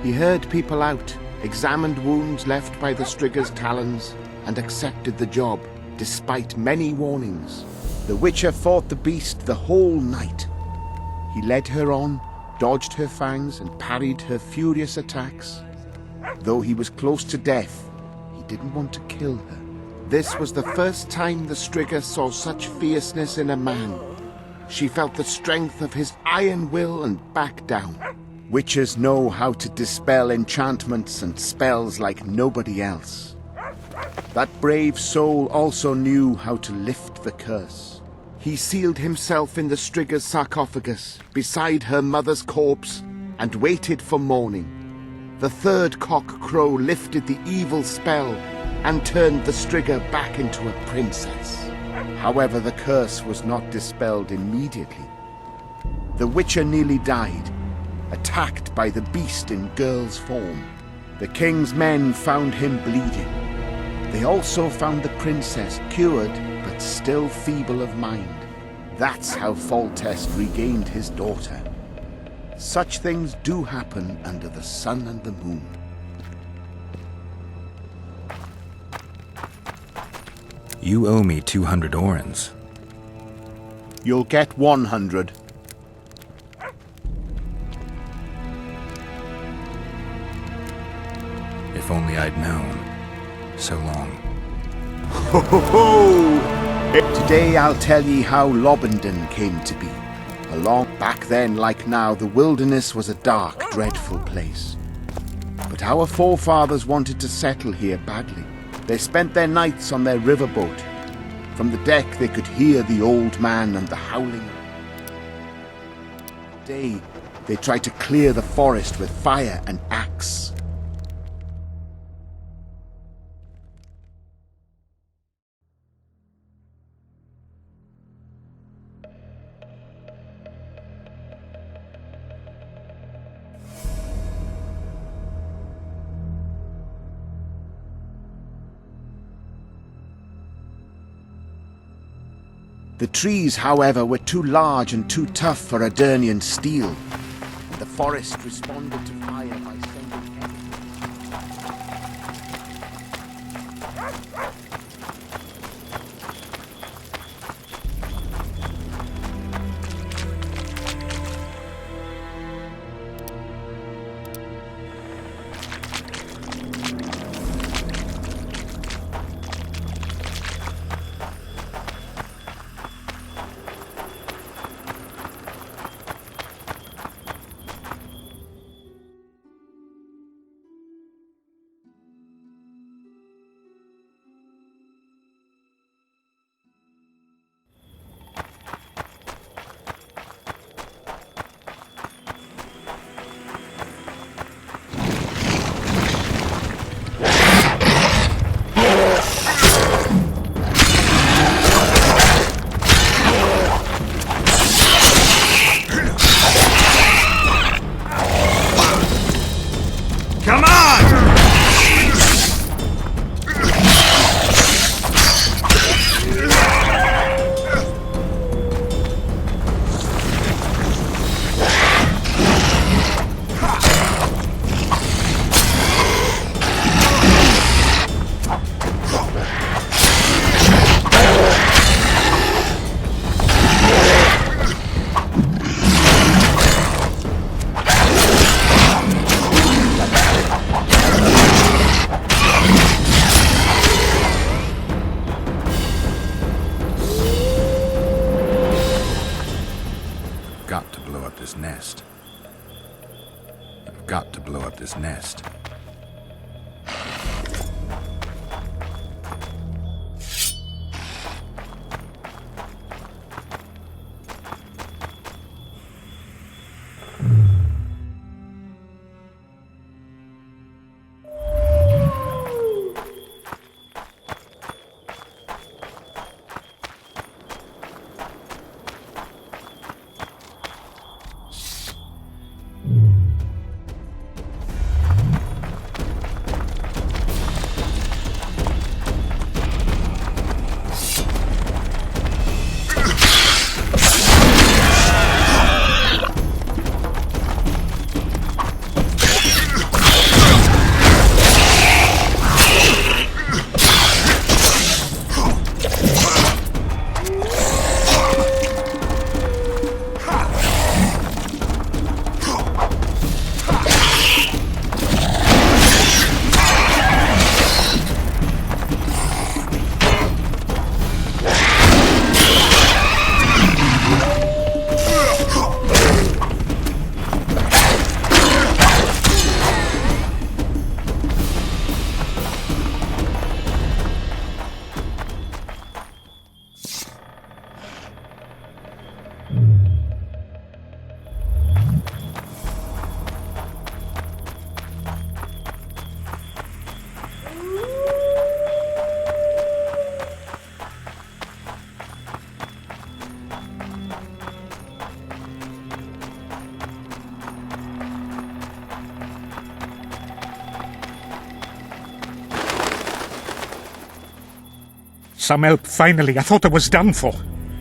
Speaker 4: He heard people out, examined wounds left by the Strigger's talons, and accepted the job, despite many warnings. The witcher fought the beast the whole night. He led her on, dodged her fangs, and parried her furious attacks. Though he was close to death, he didn't want to kill her. This was the first time the Strigger saw such fierceness in a man. She felt the strength of his iron will and backed down. Witches know how to dispel enchantments and spells like nobody else. That brave soul also knew how to lift the curse. He sealed himself in the Strigger's sarcophagus, beside her mother's corpse, and waited for morning. The third cock crow lifted the evil spell and turned the Strigger back into a princess. However, the curse was not dispelled immediately. The witcher nearly died, attacked by the beast in girl's form. The king's men found him bleeding. They also found the princess cured, but still feeble of mind. That's how Foltest regained his daughter. Such things do happen under the sun and the moon.
Speaker 8: You owe me 200 orens.
Speaker 4: You'll get 100.
Speaker 8: If only I'd known. So long.
Speaker 4: Ho ho ho! Today I'll tell ye how Lobendon came to be. Long back then, like now, the wilderness was a dark, dreadful place. But our forefathers wanted to settle here badly. They spent their nights on their riverboat. From the deck they could hear the old man and the howling. Day, they tried to clear the forest with fire and axe. The trees, however, were too large and too tough for Adernian steel. The forest responded to fire by sending
Speaker 8: this nest. I've got to blow up this nest.
Speaker 11: Some help, finally. I thought I was done for.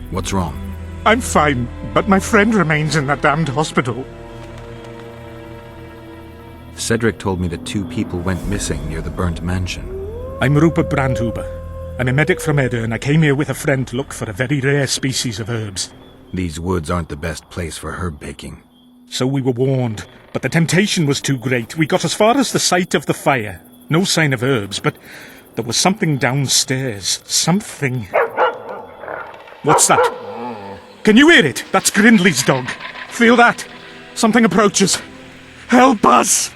Speaker 8: What's wrong?
Speaker 11: I'm fine, but my friend remains in that damned hospital.
Speaker 8: Cedric told me that 2 people went missing near the burnt mansion.
Speaker 11: I'm Rupert Brandhuber. I'm a medic from Edda, and I came here with a friend to look for a very rare species of herbs.
Speaker 8: These woods aren't the best place for herb baking.
Speaker 11: So we were warned, but the temptation was too great. We got as far as the site of the fire. No sign of herbs, but there was something downstairs. Something. What's that? Can you hear it? That's Grindley's dog. Feel that? Something approaches. Help us!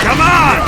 Speaker 10: Come on!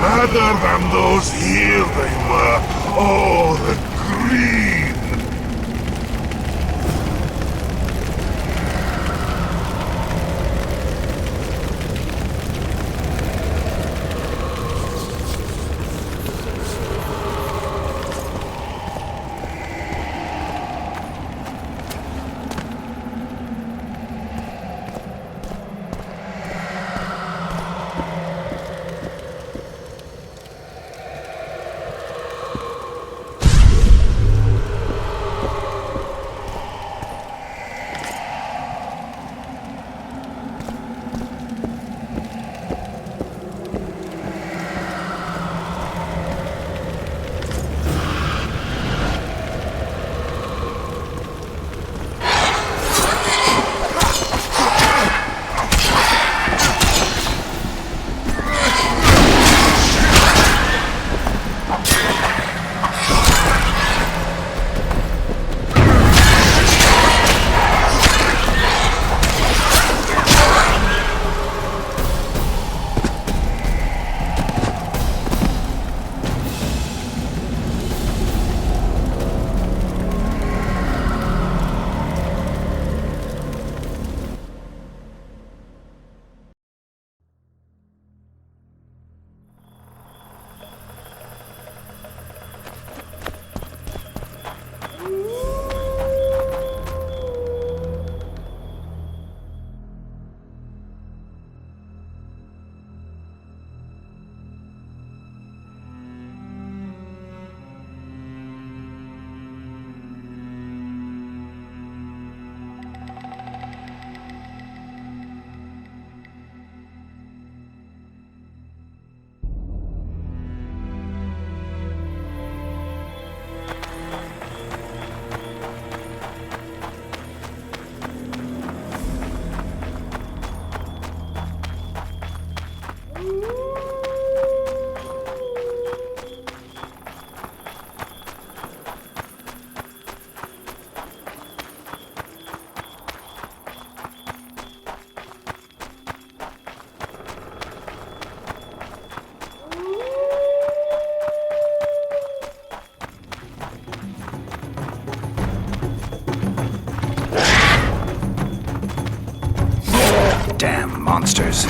Speaker 21: Other than those here they were. Oh, the green!
Speaker 8: Damn monsters.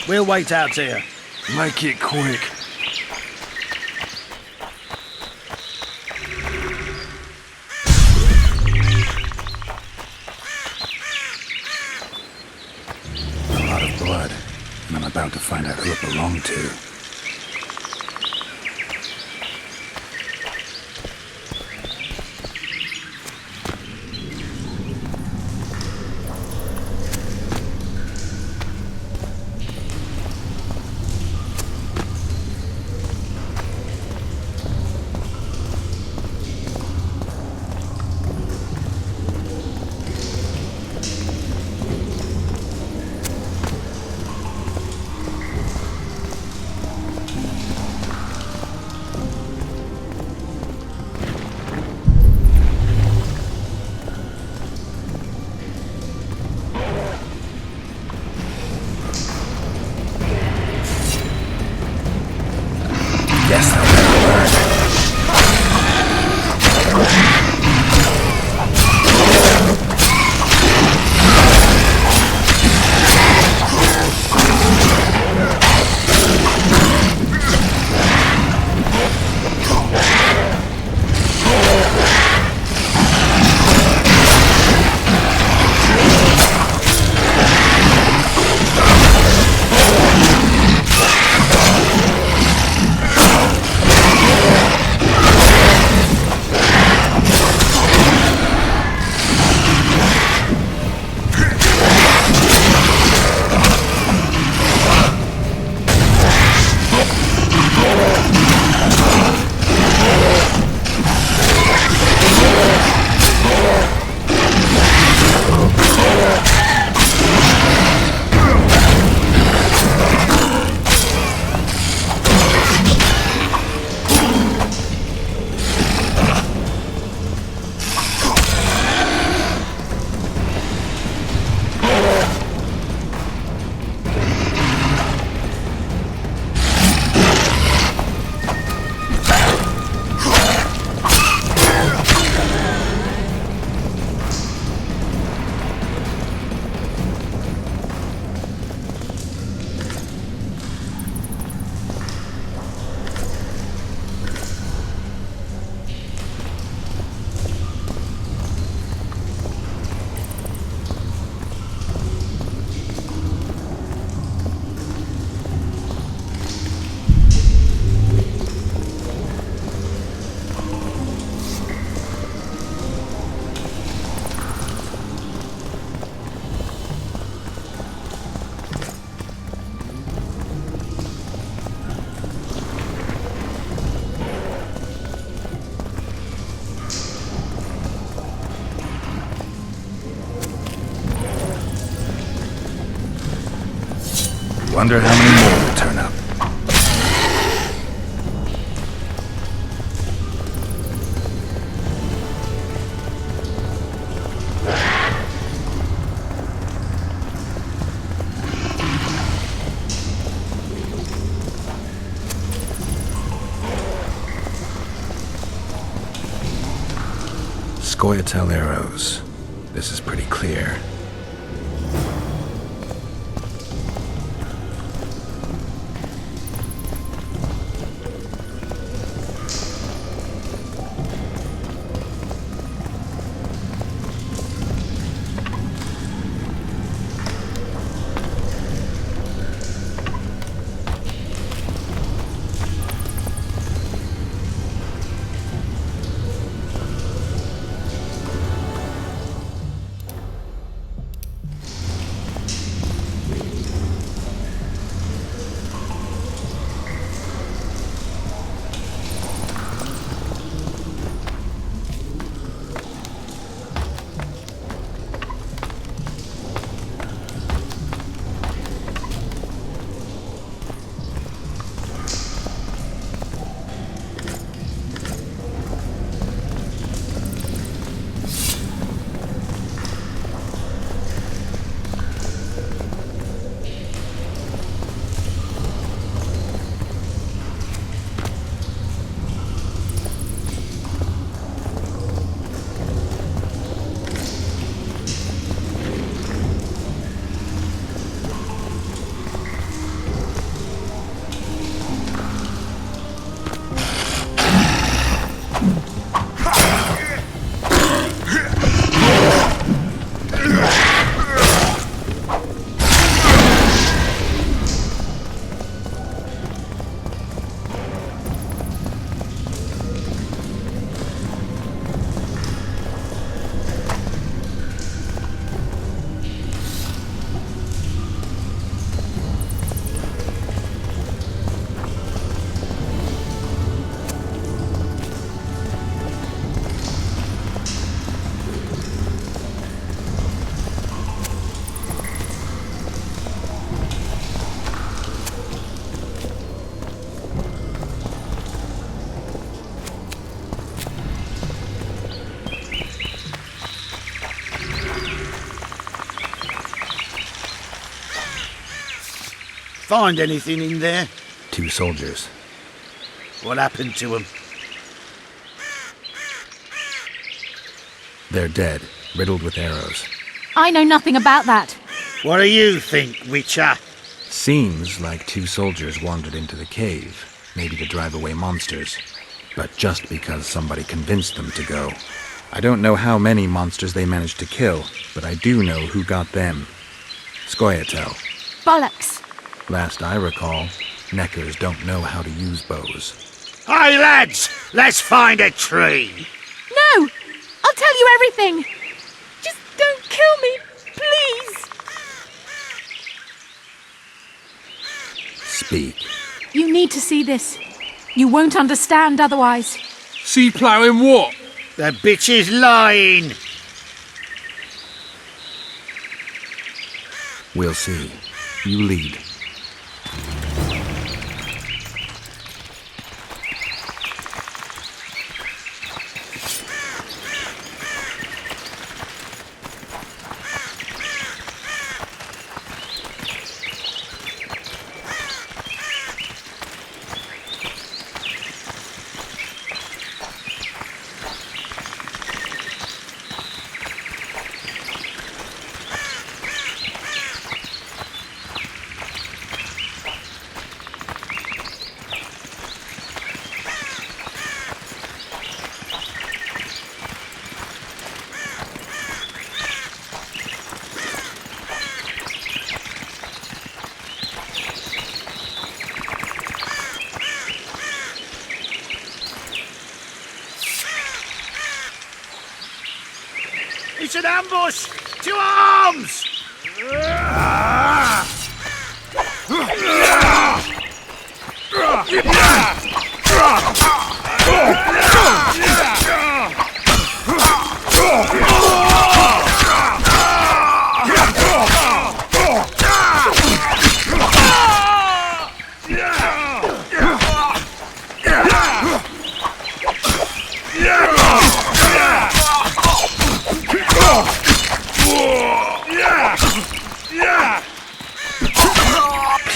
Speaker 18: We'll wait out here.
Speaker 14: Make it quick.
Speaker 8: A lot of blood, and I'm about to find out who it belonged to. Guess they'll never learn. Wonder how many more will turn up. Scoia'tael arrows. This is pretty clear.
Speaker 6: Find anything in there?
Speaker 8: 2 soldiers.
Speaker 18: What happened to them?
Speaker 8: They're dead, riddled with arrows.
Speaker 6: I know nothing about that.
Speaker 18: What do you think, Witcher?
Speaker 8: Seems like 2 soldiers wandered into the cave, maybe to drive away monsters. But just because somebody convinced them to go. I don't know how many monsters they managed to kill, but I do know who got them. Scoia'tael.
Speaker 6: Bollocks.
Speaker 8: Last I recall, Neckers don't know how to use bows.
Speaker 18: Hey, lads! Let's find a tree!
Speaker 6: No! I'll tell you everything! Just don't kill me, please!
Speaker 8: Speak.
Speaker 6: You need to see this. You won't understand otherwise.
Speaker 12: See ploughing what?
Speaker 18: The bitch is lying!
Speaker 8: We'll see. You lead.
Speaker 18: It's an ambush! To arms!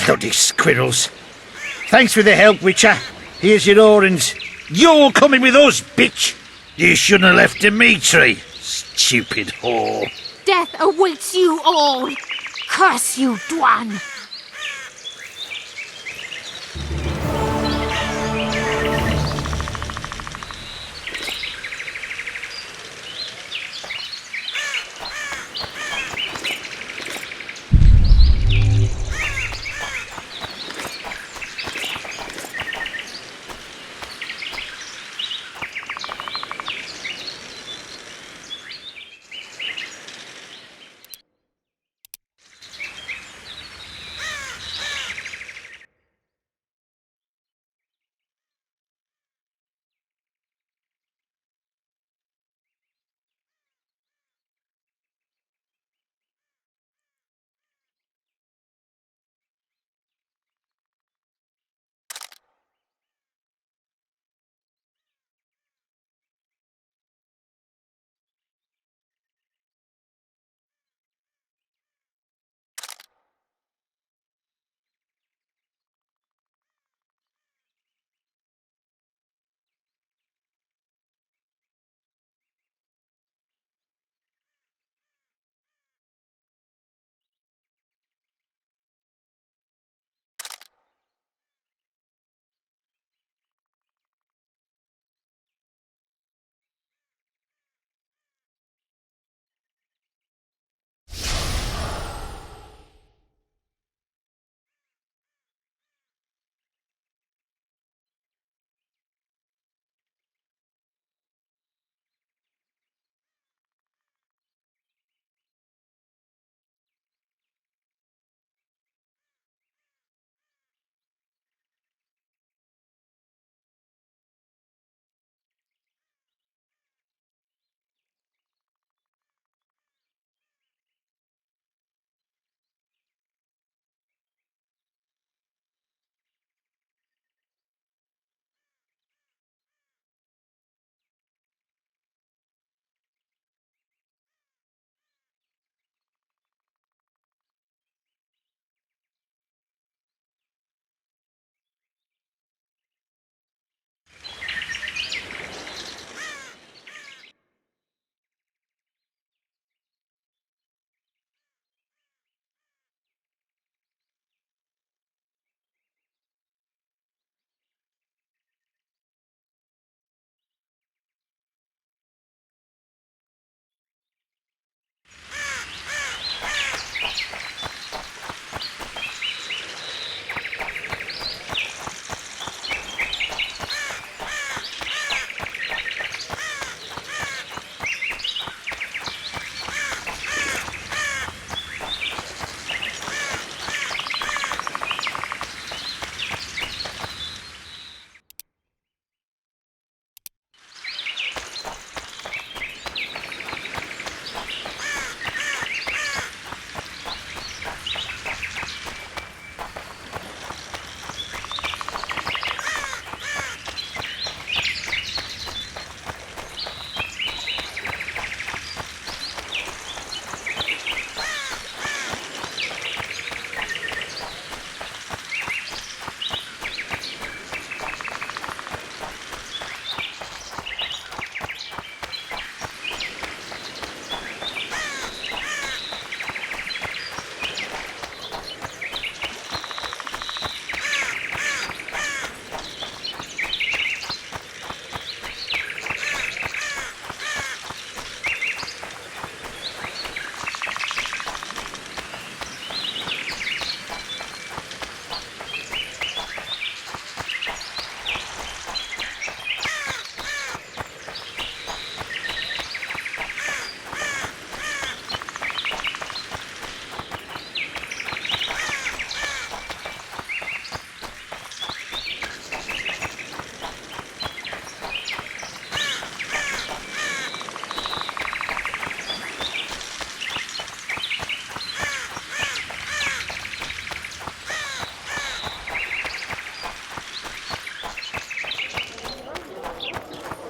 Speaker 18: Bloody squirrels. Thanks for the help, Witcher. Here's your orange. You're coming with us, bitch! You shouldn't have left Dimitri, stupid whore.
Speaker 6: Death awaits you all! Curse you, Dwan!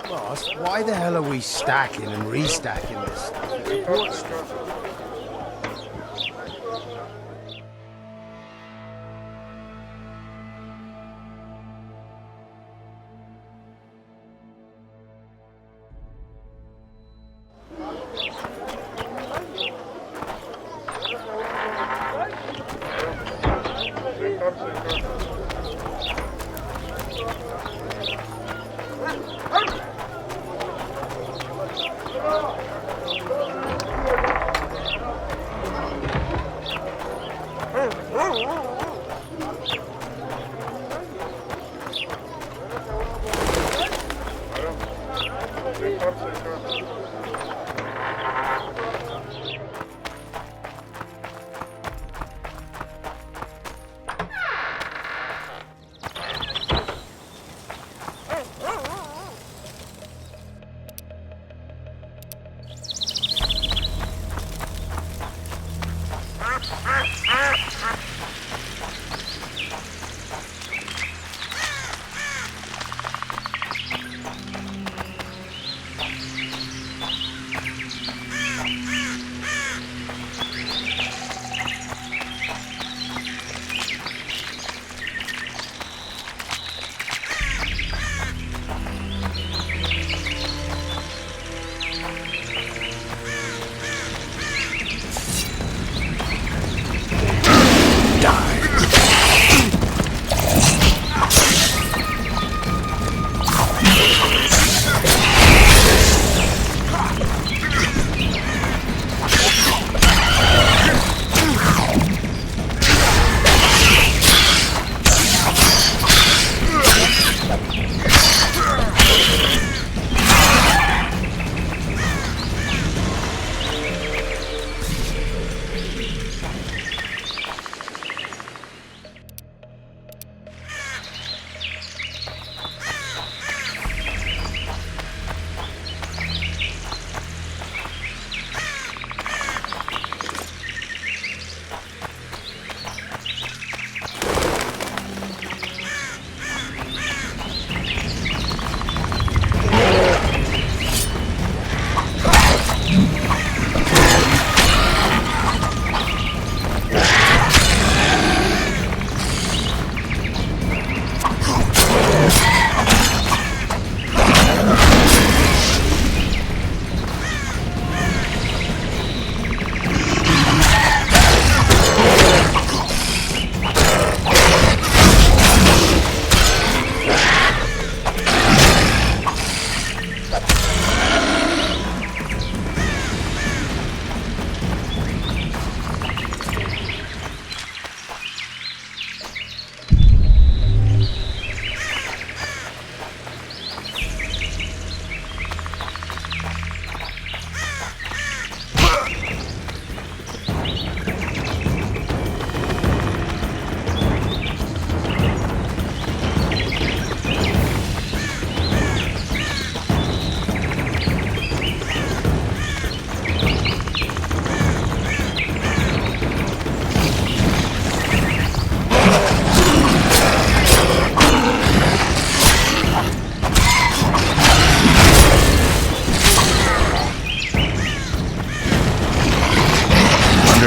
Speaker 3: Boss, why the hell are we stacking and restacking this stuff? It's important stuff.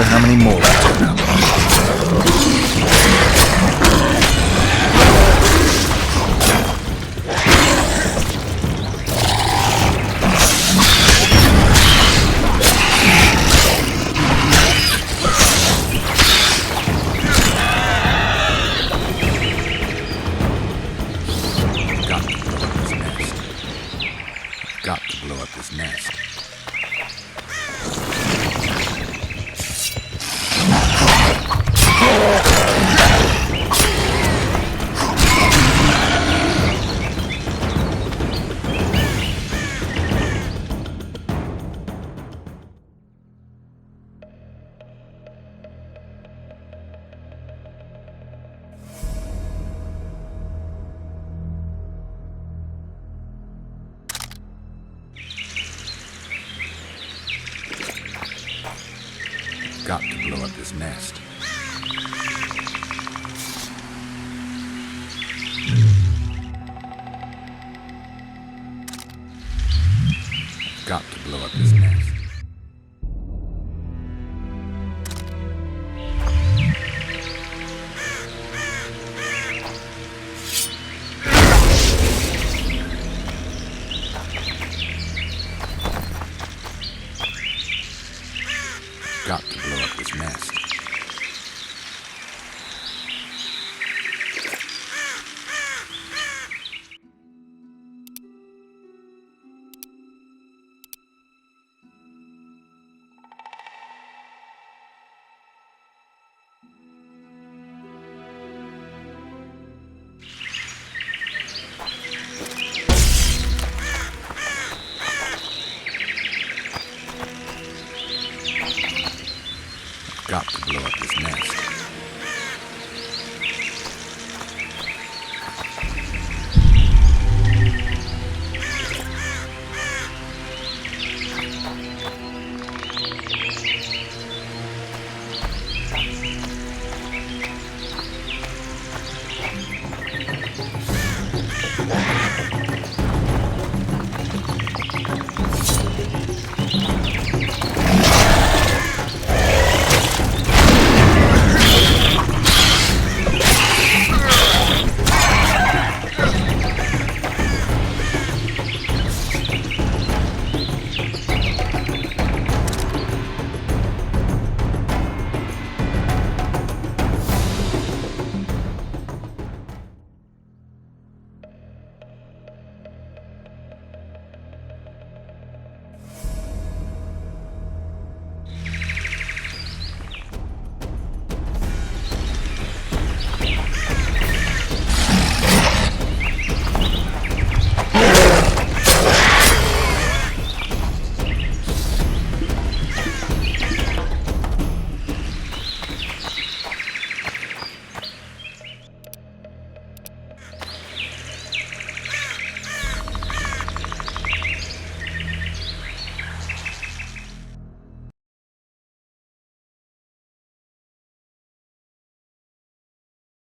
Speaker 8: How many more we turn up? Got to blow up this nest. Got to blow up this nest. got to blow up his nest.